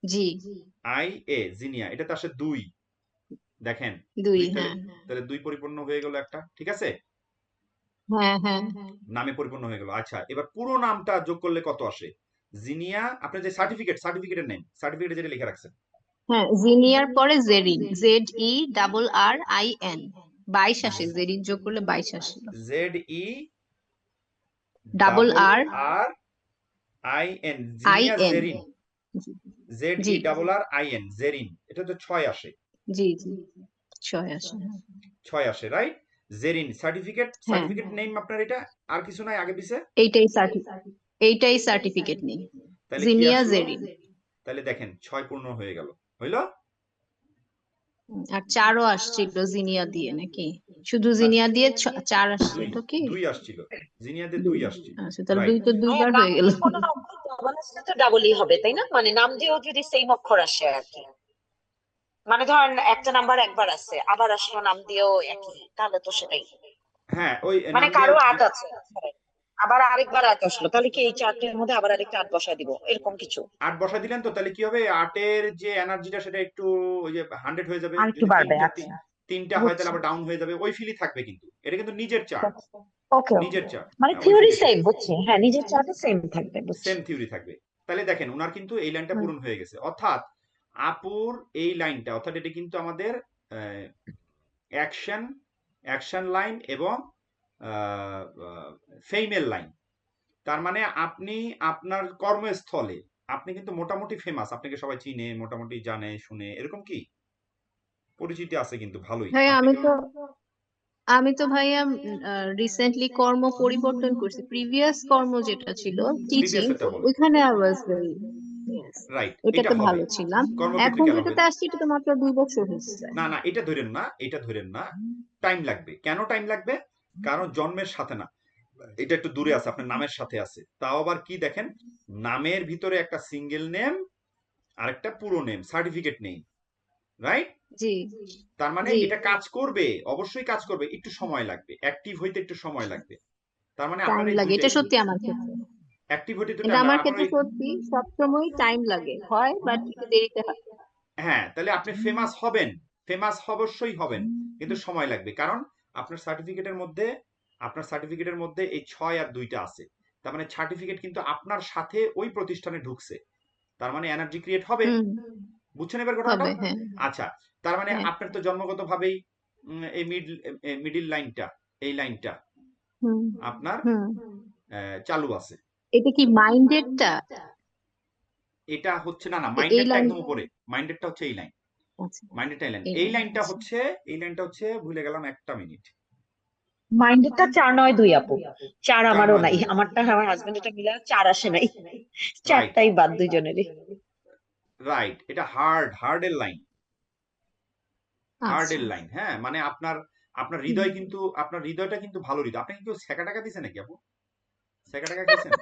জি IA, জিনিয়া, এটাতে আসে 2, দেখেন 2 2, হ্যাঁ তাহলে 2 পরিপূর্ণ হয়ে গেল একটা, ঠিক আছে, হ্যাঁ হ্যাঁ নামে পরিপূর্ণ হয়ে গেল। আচ্ছা এবার পুরো নামটা যোগ করলে কত আসে? জিনিয়া, আপনার যে সার্টিফিকেটের নেম, সার্টিফিকেটে যেটা লিখে রাখছেন, হ্যাঁ জিনিয়ার পরে জেরিন ZERRIN 22 আসে, জেরিন যোগ করলে 22 আসে। ZE ডাবল আর IN, জিনিয়া IN Zerrin, Z ZERRIN Zerrin, এটা তো 6 আসে, জি জি 6 আসে 6 আসে, রাইট? জেরিন সার্টিফিকেট হ্যাঁ নেম আপনার, এটা আর কিছু নাই আগে পিছে? এইটাই সার্টিফিকেট নেই, তাহলে কি জিনিয়া আসলো? জেরিন। তাহলে দেখেন 6 পূর্ণ হয়ে গেল, হইলো? আর 4ও আসছিল জিনিয়া দিয়ে নাকি? শুধু জিনিয়া দিয়ে 4 আসছিল কি? 2 আসছিল, জিনিয়াতে 2 আসছে, আচ্ছা তাহলে রাইট। 2 তো 2 ভাইয়া, বার নাম হয়ে গেল। দিয়ে কোনো অক্ষর ডাবল আসলে তো ডাবলই হবে, তাই না? মানে নাম দিয়েও যদি সেম অক্ষর আসে আর কি, মানে ধরেন একটা নাম্বার একবার আছে, আবার আসলো নাম দিয়েও একই, তাহলে তো সেটাই। হ্যাঁ, ওই মানে নাম দিয়ে কারো 8 আছে, আবার আরেকবার 8 আসলো, তাহলে কি এই 4টের মধ্যে আবার আরেকটা 8 বসায় দিব, এরকম কিছু? 8 বসা দিলেন, তো তাহলে কি হবে, 8-এর যে এনার্জিটা সেটা একটু ওই যে 100 হয়ে যাবে, আর একটু যদি বাড়বে, আচ্ছা তিনটা হয় বুঝছি। তাহলে আবার ডাউন হয়ে যাবে, ওই ফিলই থাকবে, কিন্তু এটা কিন্তু নিজের চার্ট, ওকে নিজের চার্ট, মানে ওই থিওরি ফিলই সেম, বুঝছি, হ্যাঁ নিজের চার্টে সেম থাকবে, বুঝছি। সেম থিওরি থাকবে। তাহলে দেখেন ওনার কিন্তু এই লাইনটা পূরণ হয়ে গেছে, অর্থাৎ আপুর এই লাইনটা, অর্থাৎ এটা কিন্তু আমাদের অ্যাকশন লাইন এবং ফেইমেল লাইন। তার মানে আপনি আপনার কর্মস্থলে আপনি কিন্তু মোটামুটি ফেমাস, আপনাকে সবাই চিনে, মোটামুটি জানে শুনে, এরকম কি পরিচিতি আছে কিন্তু ভালোই। ভাইয়া আপনি আমি তো ভাইয়া রিসেন্টলি কর্ম পরিবর্তন করছি, প্রিভিয়াস কর্ম যেটা ছিল টিচিং, প্রিভিয়াসটা বলেন, ওইখানে আই ওয়াজ ভেরি রাইট, এটা ওইটাতে হবে ভালো ছিলাম। কর্মক্ষেত্রে এখন গেল হবে। যেটাতে আসছি এটা তো মাত্র 2 বছর হচ্ছে। না না, এটা ধরেন না, এটা ধরেন না, টাইম লাগবে। কেন টাইম লাগবে? কারণ জন্মের সাথে না, এটা একটু দূরে আছে, আপনার নামের সাথে আছে। তাও আবার কি দেখেন, নামের ভিতরে একটা সিঙ্গেল নেম আর একটা পুরো নেম, সার্টিফিকেট নেই, রাইট? জি তার মানে জি এটা কাজ করবে, অবশ্যই কাজ করবে, একটু সময় লাগবে, অ্যাক্টিভ হইতে একটু সময় লাগবে। তার মানে টাইম আপনার এই লাগে, দুইটাই, এটা সত্যি আমার ক্ষেত্রে। অ্যাক্টিভ হইতে তো এটা টাইম আমার লাগে আপনার ক্ষেত্রে ওই। সত্যি সবসময় টাইম লাগে, হয় বাট একটু দেরিতে হয়। হ্যাঁ, তাহলে আপনি ফেমাস হবেন, ফেমাস অবশ্যই হবেন, কিন্তু সময় লাগবে, কারণ আপনার সার্টিফিকেটের মধ্যে এই 6 আর 2টা আছে। তার মানে সার্টিফিকেট কিন্তু আপনার সাথে ওই প্রতিষ্ঠানে ঢুকছে, তার মানে এনার্জি ক্রিয়েট হবে। বুঝছেন এবার ঘটনাটা? হবে, হ্যাঁ আচ্ছা, তার মানে হ্যাঁ আপনার তো জন্মগতভাবেই এই মিডিল লাইনটা, এই লাইনটা হুম আপনার হুম চালু আছে। এটা কি মাইন্ডেডটা? এটা হচ্ছে না, এই মাইন্ডেডটা লাইন, একদম উপরে, মাইন্ডেডটা হচ্ছে এই লাইন, আচ্ছা মাইন্ডেডটা এই লাইন, এই এই লাইন, লাইনটা আচ্ছা হচ্ছে, এই লাইনটা হচ্ছে ভুলে গেলাম, একটা মিনিট। মাইন্ডেডটা 4-9-2 আপু, 4 আমারও নাই, 4-9-2 আমারটা আমার হাজবেন্ডেরটা মিলে 4 আসে নাই, রাইট 4টাই বাদ দুইজনেরই। রাইট, এটা হার্ডের লাইন, হার্ডের আচ্ছা লাইন। হ্যাঁ, মানে আপনার হুম। হৃদয় কিন্তু, আপনার হৃদয়টা কিন্তু ভালো হৃদয়। আপনি কি কেউ সেকা টাকা দিছে নাকি আপু? সেকা টাকা খেয়েছেন?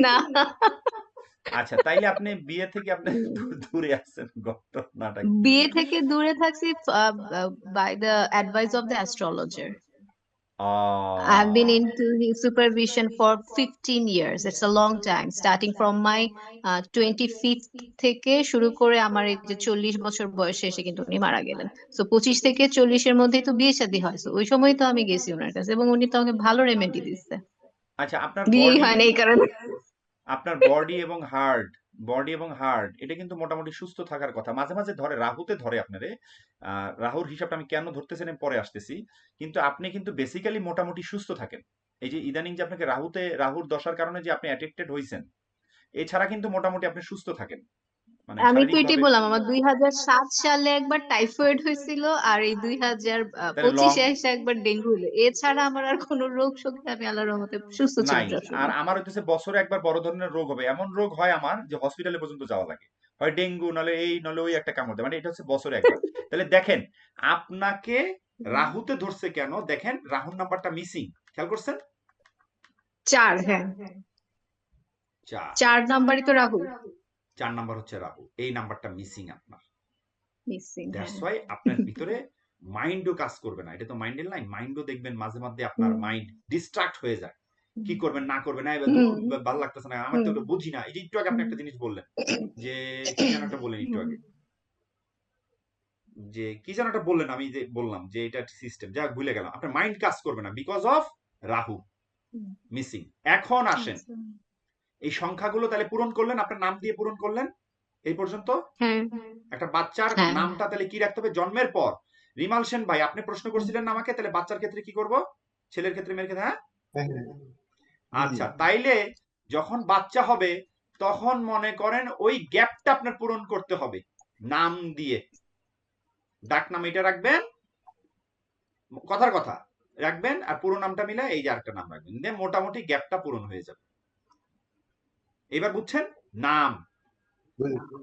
না আচ্ছা, তাইলে আপনি বিয়ে থেকে আপনি দূরে আছেন, ঘটনাটা কি? বিয়ে থেকে দূরে থাকছি by the advice of the astrologer. I've been into his supervision for 15 years. It's a long time. Starting from my 25th থেকে শুরু করে আমার এই যে 40 বছর বয়সে এসে কিন্তু উনি মারা গেলেন। তো 25 থেকে 40-এর মধ্যেই তো বিয়ে শাদী হয়। So ওই সময় তো আমি গেছি ওনার কাছে এবং উনি তো আমাকে ভালো রেমেডি দিচ্ছে। আচ্ছা, আপনার বিয়েই বডি, হয় না এই কারণে। আপনার বডি এবং হার্ট এটা কিন্তু মোটামুটি সুস্থ থাকার কথা। মাঝে মাঝে ধরে, রাহুতে ধরে আপনারে। রাহুর হিসাবটা আমি কেন ধরতেছেন আমি পরে আসতেছি, কিন্তু আপনি কিন্তু বেসিক্যালি মোটামুটি সুস্থ থাকেন। এই যে ইদানিং যে আপনাকে রাহুর দশার কারণে যে আপনি অ্যাডিক্টেড হয়েছেন, এছাড়া কিন্তু মোটামুটি আপনি সুস্থ থাকেন, মানে আমি তো এটাই শারীরিকভাবে। বললাম, আমার 2007 সালে একবার টাইফয়েড হয়েছিল আর এই তাহলে লং 2025-এ এসে একবার ডেঙ্গু হলো। এছাড়া আমার আর কোনো রোগ শোক নেই, আমি আল্লাহর রহমতে সুস্থ ছিলাম নাই। আর সবসময়। আমার হইতেছে বছরে একবার বড় ধরনের রোগ হবে, এমন রোগ হয় আমার যে হসপিটালে পর্যন্ত যাওয়া লাগে, হয় ডেঙ্গু, নলে এই নলে ওই একটা কামড় দেয়, মানে এটা হচ্ছে বছরে একবার। তাহলে দেখেন আপনাকে রাহুতে ধরছে কেন, দেখেন রাহুর নাম্বারটা মিসিং, খেয়াল করছেন? 4, হ্যাঁ 4 4 নাম্বারই তো রাহু 4 নাম্বার হচ্ছে রাহু, এই নাম্বারটা মিসিং আপনার। মিসিং, হ্যাঁ দ্যাটস ওয়াই আপনার ভিতরে মাইন্ডও কাজ করবে না। এটা তো মাইন্ডের লাইন, মাইন্ডও দেখবেন মাঝে মাঝে আপনার মাইন্ড ডিস্ট্রাক্ট হয়ে যায়, কি করবেন না করবেন, না এবার হুম ভালো লাগতেছে না, আমার তো হুম ওটা বুঝি না। এই যে একটু আগে আপনি একটা জিনিস বললেন, যে কি যেন একটা বললেন একটু আগে, যে কি যেন একটা বললেন, আমি যে বললাম যে এটা সিস্টেম, যা ভুলে গেলাম। আপনার মাইন্ড কাজ করবে না বিকজ অফ রাহু মিসিং। এখন আসেন, আচ্ছা। এই সংখ্যাগুলো তাহলে পূরণ করলেন, আপনার নাম দিয়ে পূরণ করলেন এই পর্যন্ত। হ্যাঁ একটা বাচ্চার হ্যাঁ নামটা তাহলে কি রাখতে হবে জন্মের পর? রিমাল সেন ভাই, আপনি প্রশ্ন করছিলেন না আমাকে, তাহলে বাচ্চার ক্ষেত্রে কি করব, ছেলের ক্ষেত্রে মেয়ের ক্ষেত্রে? হ্যাঁ, হ্যাঁ হ্যাঁ জি জি আচ্ছা, তাইলে যখন বাচ্চা হবে তখন মনে করেন ওই গ্যাপটা আপনার পূরণ করতে হবে নাম দিয়ে। ডাক নাম এটা রাখবেন, কথার কথা রাখবেন, আর পুরো নামটা মিলে এই যে আরেকটা নাম রাখবেন, দিয়ে মোটামুটি গ্যাপটা পূরণ হয়ে যাবে। এবার বুঝছেন? নাম, বুঝেছি।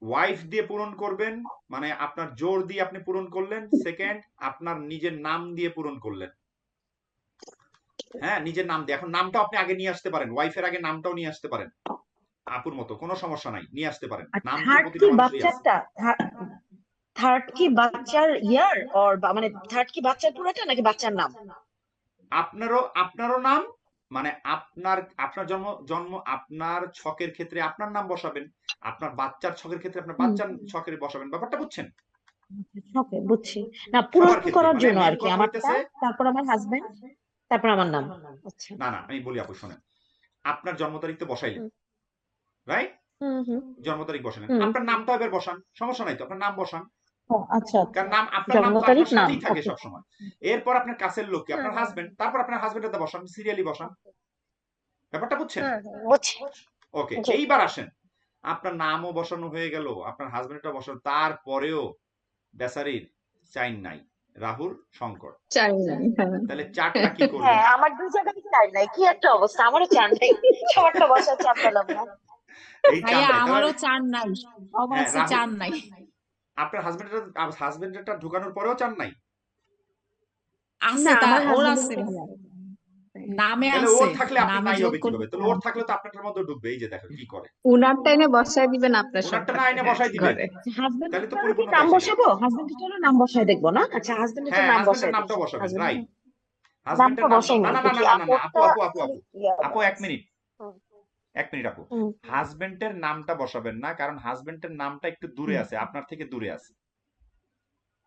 ওয়াইফ দিয়ে পূরণ করবেন, মানে আপনার জোর দিয়ে আপনি পূরণ করলেন। সেকেন্ড, আপনার নিজের নাম দিয়ে পূরণ করলেন। হ্যাঁ, নিজের নাম দিয়ে। এখন নামটা আপনি আগে নিয়ে আসতে পারেন, ওয়াইফের আগে নামটাও নিয়ে আসতে পারেন, আপুর মতো কোনো সমস্যা নাই, নিয়ে আসতে পারেন। আর নাম তো থার্ড প্রতিটা কি মানুষেরই আছে। বাচ্চাটা, থার্ড কি বাচ্চার ইয়ার অর মানে থার্ড কি বাচ্চার পুরোটা নাকি বাচ্চার নাম? আপনারও নাম, মানে আপনার জন্ম আপনার ছকের ক্ষেত্রে আপনার নাম বসাবেন, আপনার বাচ্চার ছকের ক্ষেত্রে আপনার বাচ্চার ছকের বসাবেন। ব্যাপারটা বুঝছেন? ওকে, বুঝছি। না, পূরণ সবার ক্ষেত্রে, করার মানে জন্য মেন আর কি, কথা আমারটা, হইতেছে, তারপর আমার হাজবেন্ড, তারপর আমার নাম। আচ্ছা। না না আমি বলি আপু শোনেন, আপনার জন্ম তারিখ তো বসাইলেন, হুম রাইট? হুম হুম জন্ম তারিখ বসালেন, হুম। আপনার নামটা এবার বসান, সমস্যা নাই তো, আপনার নাম বসান, ও আচ্ছা আচ্ছা, কারণ আপনার নাম জন্ম তো তারিখ আপনার নাম, সাথেই থাকে ওকে। সবসময়। এরপর আপনার কাছের লোককে, আপনার হাজবেন্ড, তারপর আপনার হাজবেন্ডের বসান, সিরিয়ালি বসান। ব্যাপারটা বুঝছেন? বুঝছি। ওকে, জি। এইবার আসেন, আপনার নামও বসানো হয়ে গেল, আপনার হাজবেন্ডটা বসানো, তারপরেও বেচারির চাইন নাই, রাহুর সংকট। চাই নাই, হ্যাঁ তাহলে চারটা কি করবেন? হ্যাঁ, আমার 2 জায়গায় চার নাই, কি একটা অবস্থা, আমারও চার নাই, সবারটা বসার চার পেলাম না। এই চার ভাইয়া নাই, তাহলে আমারও 4 নাই, সব হ্যাঁ আছে রাহু, 4 নাই। আপনার হাজবেন্ডেরটা ঢুকানোর পরেও চার নাই, আছে, না, তা আমার ওর হাজবেন্ডের আছে মধ্যে ভাইয়া, নামে তাহলে আছে, ওর থাকলে আপনি নামে নাই যোগ হবে করলে কিভাবে? তাহলে ওর থাকলে তো আপনারটার মধ্যে ঢুকবে। এই যে দেখো কি করে, উনারটা এনে বসায় দিবেন আপনার ওনারটা না সংখ্যাতে, এনে হ্যাঁ বসাই দিবেন, ঘরে। তাহলে তো হাজবেন্ডের কি পরিপূর্ণতা নাম এসে গেল। বসাবো? হাজবেন্ডের নাম বসায় দেখবো না? আচ্ছা, হাজবেন্ডের হ্যাঁ, নাম হাজবেন্ডের বসায় নামটা দেখি। বসাবেন, হাজবেন্ডের রাইট। নামটা হাজবেন্ডের নাম, বসাই না নাই, না না দেখি না না না, আপু আপরটা আপু আপু খালি আপু ইয়া আপু দেওয়া এক আছে। মিনিট, 1 মিনিট আপু, হুম, হাজবেন্ডের নামটা বসাবেন না, কারণ হাজবেন্ডের নামটা একটু দূরে আছে, আপনার থেকে দূরে আছে।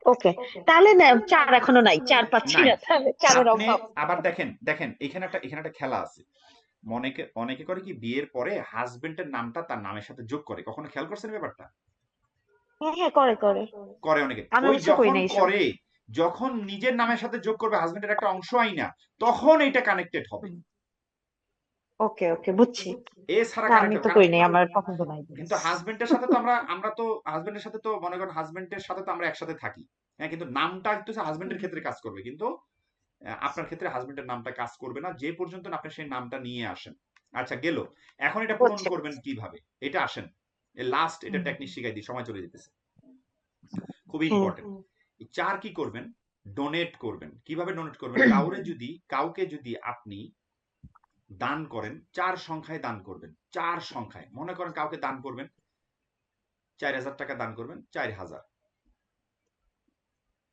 ওকে, তাহলে না 4 এখনো নাই, 4 পাচ্ছি নাই, না, তাহলে 4-এর আপনি অভাব। আবার দেখেন দেখেন এখানে একটা খেলা আছে। অনেকে করে কি বিয়ের পরে হাজবেন্ডের নামটা তার নামের সাথে যোগ করে, কখনো খেয়াল করছেন ব্যাপারটা? হ্যাঁ হ্যাঁ, করে করে। করে অনেকে। আমি ওই অবশ্য করি যখন না এইসব। করে, যখন নিজের নামের সাথে যোগ করবে হাজবেন্ডের একটা অংশ আইনা, তখন এটা কানেক্টেড হবে। ওকে ওকে, বুঝছি। এছাড়া না, আমি কানেক্টেড, তো করি নাই, আমার পছন্দ নাই। কিন্তু হাজবেন্ডের সাথে তো আমরা তো হাজবেন্ডের সাথে তো মনে করেন হাজবেন্ডের সাথে তো আমরা একসাথে থাকি, হ্যাঁ, কিন্তু নামটা একটু হাজবেন্ডের ক্ষেত্রে কাজ করবে, কিন্তু আপনার ক্ষেত্রে হাজবেন্ডের নামটা কাজ করবে না, যে পর্যন্ত না আপনি সেই নামটা নিয়ে আসেন। আচ্ছা গেল, এখন এটা পূরণ বুঝছি। করবেন কিভাবে, এটা আসেন লাস্ট, এটা টেকনিক শিখাই দিই, সময় চলে যেতেছে, খুবই হুম, ইম্পর্টেন্ট। 4 কি করবেন, ডোনেট করবেন। কিভাবে ডোনেট করবেন, কাউকে যদি আপনি দান করেন, 4 সংখ্যায় দান করবেন, 4 সংখ্যায়, মনে করেন কাউকে দান করবেন 4000 টাকা দান করবেন, 4000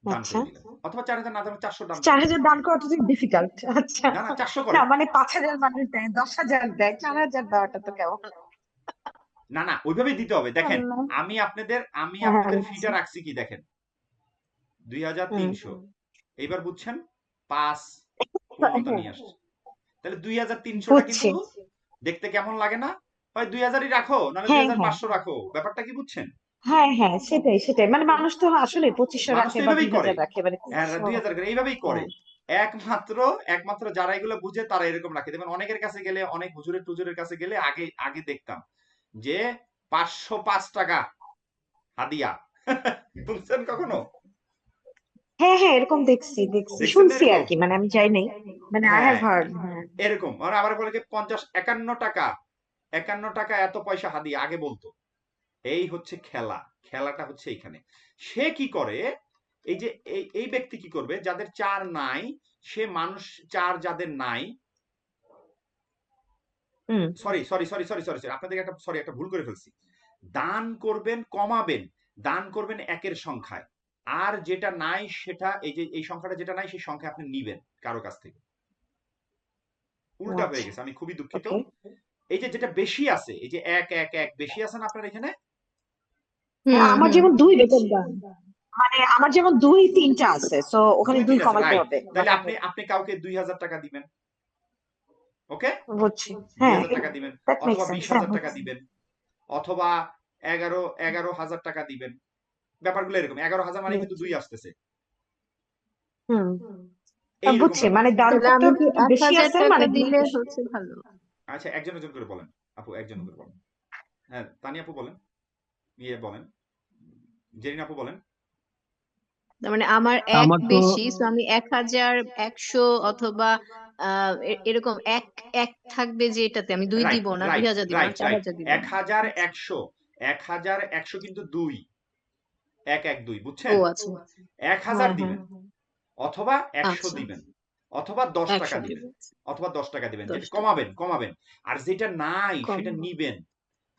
দান আচ্ছা। করে দিলেন, অথবা 4000 না দান 400 দান করেন। 4000 দান করাটা তো ডিফিকাল্ট। আচ্ছা, না 400 না করেন। মানে 5000 মানুষ দেয়, 10,000 দেয়, 4000 দেওয়াটা তো কেমন? না ওইভাবেই দিতে হবে। দেখেন আল্লাহ। আমি আপনাদের হ্যাঁ, ফিটা রাখছি কি দেখেন, হুম, 2300। এইবার বুঝছেন, 5 পূর্ণতা নিয়ে আসছে, তাহলে 2300টা বুঝছি। কিন্তু দেখতে কেমন লাগে না? হয় 2000ই রাখো, নাহলে হ্যাঁ হ্যাঁ 2500 রাখো, ব্যাপারটা কি বুঝছেন? হ্যাঁ হ্যাঁ, সেটাই সেটাই, মানে মানুষ তো আসলে 2500 মানুষ রাখে তো বা এইভাবেই করে, 2000 রাখে, মানে 2000 করে এইভাবেই করে। হ্যাঁ। একমাত্র যারা এগুলো বুঝে তারা এরকম রাখে। দেখবেন অনেকের কাছে গেলে, অনেক হুজুরের কাছে গেলে আগে দেখতাম যে 505 টাকা হাদিয়া। বুঝছেন কখনো? হ্যাঁ হ্যাঁ, এরকম দেখছি দেখছেন না শুনছি আর এরকম? কি, মানে আমি যাই নাই, মানে আই হ্যাভ হ্যাঁ, হার্ড। হ্যাঁ, এরকম আবার বলে যে 51 টাকা এত পয়সা হাদিয়া, আগে বলতো। এই হচ্ছে খেলাটা হচ্ছে এইখানে। সে কি করে, এই যে এই ব্যক্তি কি করবে, যাদের 4 নাই, সে মানুষ 4 যাদের নাই, হুম, সরি আপনাদের একটা ভুল করে ফেলছি। দান করবেন, কমাবেন, দান করবেন 1-এর সংখ্যায়, আর যেটা নাই সেটা, এই সংখ্যাটা যেটা নাই সেই সংখ্যা আপনি নিবেন কারো কাছ থেকে। উল্টা হয়ে আচ্ছা, গেছে, আমি খুবই দুঃখিত। ওকে। এই যে যেটা বেশি আছে, এই যে 1 বেশি আছে না আপনার এখানে, হ্যাঁ, আমার যেমন 2 বেতন দান, মানে আমার যেমন 2-3টা আছে, সো ওখানে 2 2-3 আছে, কমাইতে রাইট। হবে, তাহলে মানে আপনি কাউকে 2000 টাকা দিবেন, ওকে, বুঝছি। 2000 টাকা দিবেন, দ্যাট মেক্স অথবা সেন্স। 20,000 টাকা দিবেন, অথবা 11,000 টাকা দিবেন। ব্যাপারগুলো এরকম, 11,000 মানে কিন্তু 2 আসতেছে, হুম, এইরকম বুঝছি, ব্যাপার। মানে দান তাহলে করতে আমি হবে কি একটু এক বেশি হাজার আছে, টাকা মানে দিলে হচ্ছে ভালো? আচ্ছা একজন করে বলেন আপু, একজন করে বলেন। হ্যাঁ, তানি আপু বলেন, বলেন, জেরিন আপু বলেন। তার মানে আমার এক আমার তো বেশি, তো আমি 1100 অথবা এরকম এক এক থাকবে, যে এটাতে আমি 2 রাইট দিব না, রাইট 2000 দিব না, রাইট রাইট 4000 দিব না। 1100, 1100 কিন্তু 2, 112, ও বুঝছেন? আচ্ছা, 1000 হ্যাঁ হ্যাঁ, দিবেন, অথবা 100 আচ্ছা, দিবেন, অথবা 10 টাকা 100 দিব, দিবেন, অথবা 10 টাকা দিবেন, 10 যেটা টাকা কমাবেন। আর যেটা নাই কম। সেটা নিবেন।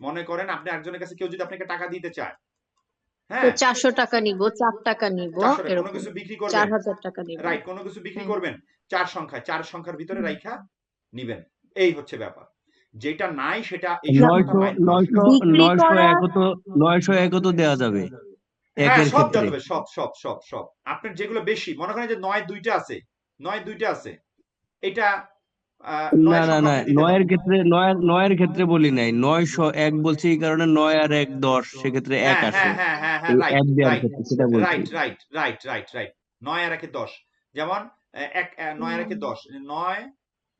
মনে করেন আপনি একজনের কাছে, কেউ যদি আপনাকে টাকা দিতে চায়, তো হ্যাঁ, 400 টাকা নিব, 4 টাকা নিব, 400 টাকা, কোনো এরকম কিছু বিক্রি করবেন, 4000 টাকা নিব। রাইট, কোনো কিছু বিক্রি হ্যাঁ, করবেন, 4 সংখ্যার ভিতরে হুম। রাইখা নিবেন। এই হচ্ছে ব্যাপার। যেটা নাই সেটা এই সংখ্যাটা 900 মাইনাস। 900 বিক্রি 900 করা, একও তো 900 একও তো দেওয়া যাবে হ্যাঁ, একের সব ক্ষেত্রে। যাবে, সব আপনার যেগুলো বেশি, মনে করেন যে 9 দুইটা আছে, এটা না 9 না সংখ্যা না, আপনি দিতে নয়ের পারেন। ক্ষেত্রে নয়ের ক্ষেত্রে বলি নাই, 900 এক বলছি এই কারণে 9 আর 1 10, সেক্ষেত্রে এক আসে। হ্যাঁ, এই রাইট এক দেওয়ার রাইট ক্ষেত্রে সেটা বলছি। রাইট 9 আর 1 10, যেমন 9 আর 1 10,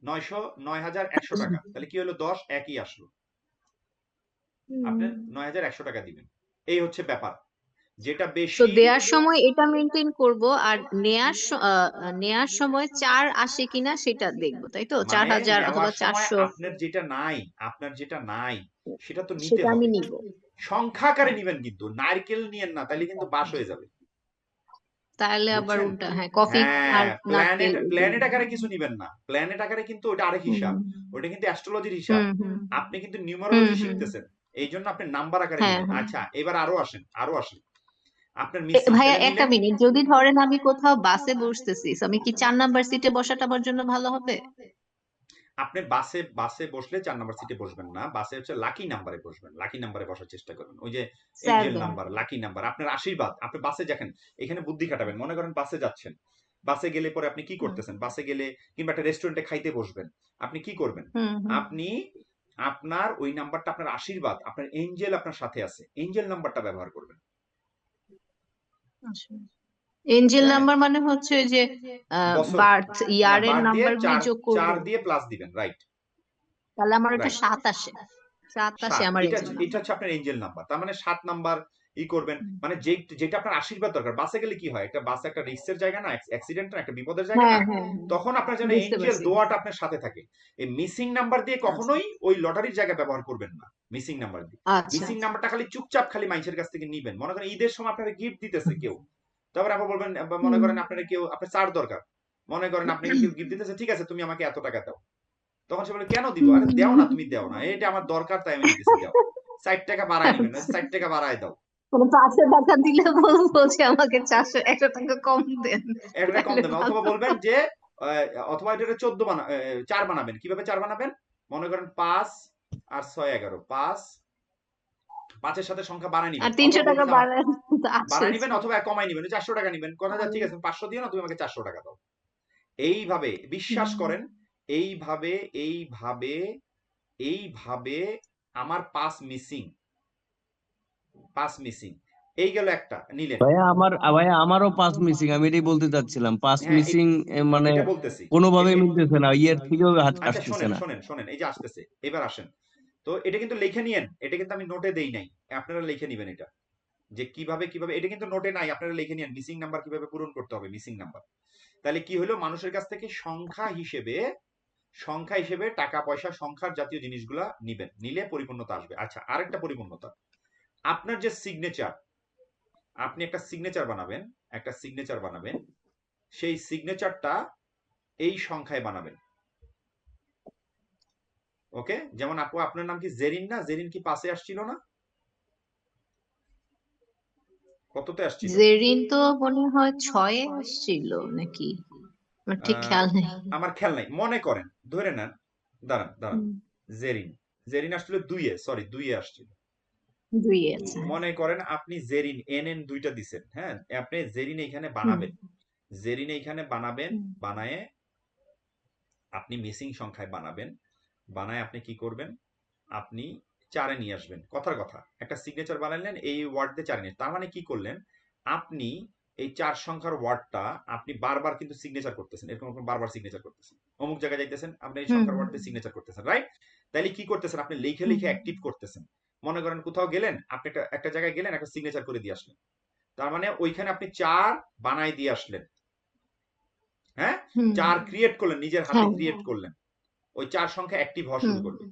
900, 9100 টাকা, তাহলে কি হলো, 10 একই আসলো, আপনি 9100 টাকা দিবেন। এই হচ্ছে ব্যাপার, যেটা তো বেশি। দেওয়ার সময় এটা মেনটেন করব, আর নেয়ার সময় 4 আসে কিনা সেটা দেখবো, তাই তো? মানে 4000 অথবা নেওয়ার সময় 400, আপনার যেটা নাই সেটা তো নিতে সেটা আমি হবে, নিব। সংখ্যাকারে নিবেন, কিন্তু নারকেল নিয়েন না, তাহলে কিন্তু বাস হয়ে যাবে, তাহলে আবার বুঝছেন? উল্টা, হ্যাঁ, কফি আর হ্যাঁ, নারকেল প্ল্যানেট আকারে কিছু নিবেন না, প্ল্যানেট আকারে কিন্তু ওটা আরেক হিসাব, হুম ওটা কিন্তু অ্যাস্ট্রোলজির হিসাব। হুম হুম আপনি কিন্তু হুম নিউমারোলজি হুম শিখতেছেন, এই জন্য আপনি নাম্বার আকারে হ্যাঁ নিবেন। হ্যাঁ। আচ্ছা এবার আরো আসেন, আপনার মিসিং, ভাইয়া তাহলে একটা নিলেন। মিনিট, যদি ধরেন আমি কোথাও বাসে বসতেছি, so আমি কি 4 নাম্বার সিটে বসাটা আমার জন্য ভালো হবে? আপনি বাসে বাসে বসলে 4 নাম্বার সিটে বসবেন না, বাসে হচ্ছে লাকি নাম্বারে বসবেন, লাকি নাম্বারে বসার চেষ্টা করবেন। ওই যে এঞ্জেল 7 নাম্বার, লাকি নাম্বার, আপনার আশীর্বাদ। আপনি বাসে দেখেন, এখানে বুদ্ধি খাটাবেন। মনে করেন বাসে যাচ্ছেন, বাসে গেলে পরে আপনি কি করতেছেন, বাসে গেলে কিংবা একটা রেস্টুরেন্টে খাইতে বসবেন, আপনি কি করবেন? আপনি আপনার ওই নাম্বারটা, আপনার আশীর্বাদ, আপনার এঞ্জেল আপনার সাথে আছে, এঞ্জেল নাম্বারটা ব্যবহার করবেন। এঞ্জেল হ্যাঁ, নাম্বার মানে হচ্ছে ওই যে বছর বার্থ না, ইয়ারের বার দিয়ে নাম্বারগুলি 4 যোগ করব, দিয়ে প্লাস দিবেন, রাইট তাহলে আমার ওটা রাইট 7 আসে, 7 আসে 7, আমার এটা এঞ্জেল এটা নাম্বার। হচ্ছে আপনার এঞ্জেল নাম্বার। তার মানে 7 নাম্বার ই করবেন, মানে যেটা আপনার আশীর্বাদ দরকার। বাসে গেলে কি হয়, একটা বাস একটা রিস্কের জায়গা না, অ্যাক্সিডেন্ট না, একটা বিপদের জায়গা হ্যাঁ না, হ্যাঁ তখন আপনার যেন বুঝতে এঞ্জেল পারছি। দোয়াটা আপনার সাথে থাকে। এই মিসিং নাম্বার দিয়ে আচ্ছা কখনোই ওই লটারির জায়গা ব্যবহার করবেন না, মিসিং নাম্বার দিয়ে। আচ্ছা মিসিং নাম্বারটা খালি চুপচাপ খালি মানুষের কাছ থেকে নিবেন। মনে করেন ঈদের সময় আপনারা গিফট দিতেছে কেউ, তারপরে আবার বলবেন, মনে করেন আপনার কেউ, আপনার চার দরকার, মনে করেন আপনাকে কেউ গিফট দিতেছে, ঠিক আছে তুমি আমাকে এত টাকা দাও। তখন সে বলে কেন দিব? আরে দেও না, তুমি দেও না, এটা আমার দরকার তাই আমি দিতেছি, দাও। 60 টাকা বাড়ায় নিবেন, 60 টাকা বাড়ায় দাও। মানে 500 টাকা দিলে বলবো যে আমাকে 400 100 টাকা কম দেন, এটা কম তাহলে দেবেন, ভালো। অথবা বলবেন যে অথবা এটা 4 বানাবেন। কিভাবে 4 বানাবেন? মনে করেন 5 আর 6 11, 5 এর সাথে সংখ্যা বাড়ায় আর নিবেন, 300 অথবা টাকা বলবেন বাড়ায় আছে। বাড়ায় নিবেন, অথবা কমাই নিবেন, 400 টাকা নিবেন। কথা যায়, ঠিক আছে 500 দিও না, তুমি আমাকে 400 টাকা দাও। এইভাবে বিশ্বাস করেন, এইভাবে এইভাবে এইভাবে আমার 5 মিসিং, 5 মিসিং, এই গেল একটা নিলেন। ভাইয়া আমারও 5 মিসিং, আমি এটাই বলতে চাচ্ছিলাম 5 হ্যাঁ, মিসিং, মানে এটা বলতেছি। কোনোভাবেই এ- এ- মিলতেছে না, ইয়ের থেকেও আচ্ছা আসতেছে শোনেন না। শোনেন শোনেন, এই যে আসতেছে, এবার আসেন। তো এটা কিন্তু লিখে নিয়েন, এটা কিন্তু আমি নোটে দেই নাই, আপনারা লিখে নিবেন এটা, যে কিভাবে কিভাবে, এটা কিন্তু নোটে নাই, আপনারা লিখে নিয়েন মিসিং নাম্বার কিভাবে পূরণ করতে হবে, মিসিং নাম্বার। তাহলে কি হলো, মানুষের কাছ থেকে সংখ্যা হিসেবে টাকা পয়সা, সংখ্যার জাতীয় জিনিসগুলা নিবেন, নিলে পরিপূর্ণতা আসবে। আচ্ছা, আরেকটা পরিপূর্ণতা, আপনার যে সিগনেচার, আপনি একটা সিগনেচার বানাবেন, একটা সিগনেচার বানাবেন, সেই সিগনেচারটা এই সংখ্যায় বানাবেন। ওকে, যেমন আপু আপনার নাম কি জেরিন না? জেরিন কি পাশে আসছিল না? কততে আসছিল? জেরিন তো মনে হয় 6 এ আসছিল নাকি, আমার ঠিক খেয়াল নেই। আমার খেয়াল নাই, মনে করেন, ধরে নেন, দাঁড়ান দাঁড়ান, হুম, জেরিন জেরিন আসছিল 2 এ, সরি 2 এ আসছিল। 2 এ আছে। মনে করেন আপনি জেরিন এন দুইটা দিছেন, হ্যাঁ, আপনি জেরিন এখানে হুম বানাবেন, জেরিন এখানে বানাবেন, হুম বানায়ে আপনি মিসিং সংখ্যায় বানাবেন, বানায় আপনি কি করবেন, আপনি 4 এ নিয়ে আসবেন। কথার কথা, একটা সিগনেচার বানালেন, এই ওয়ার্ড দিয়ে 4 নিয়ে, তার মানে কি করলেন, আপনি এই 4 সংখ্যার ওয়ার্ডটা আপনি বারবার কিন্তু সিগনেচার করতেছেন, এরকম বারবার সিগনেচার করতেছেন, অমুক জায়গায় যাইতেছেন, আপনি এই হুম সংখ্যার ওয়ার্ড দিয়ে সিগনেচার করতেছেন, রাইট? তাইলে কি করতেছেন, আপনি লিখে হুম লিখে অ্যাক্টিভ করতেছেন। মনে করেন কোথাও গেলেন, আপনি একটা জায়গায় গেলেন, একটা সিগনেচার করে দিয়ে আসলেন, তার মানে ওইখানে আপনি 4 বানাই দিয়ে আসলেন, হ্যাঁ, হুম 4 ক্রিয়েট করলেন, নিজের হাতে হ্যাঁ ক্রিয়েট করলেন, ওই 4 সংখ্যা অ্যাক্টিভ হওয়া হুম শুরু করবে।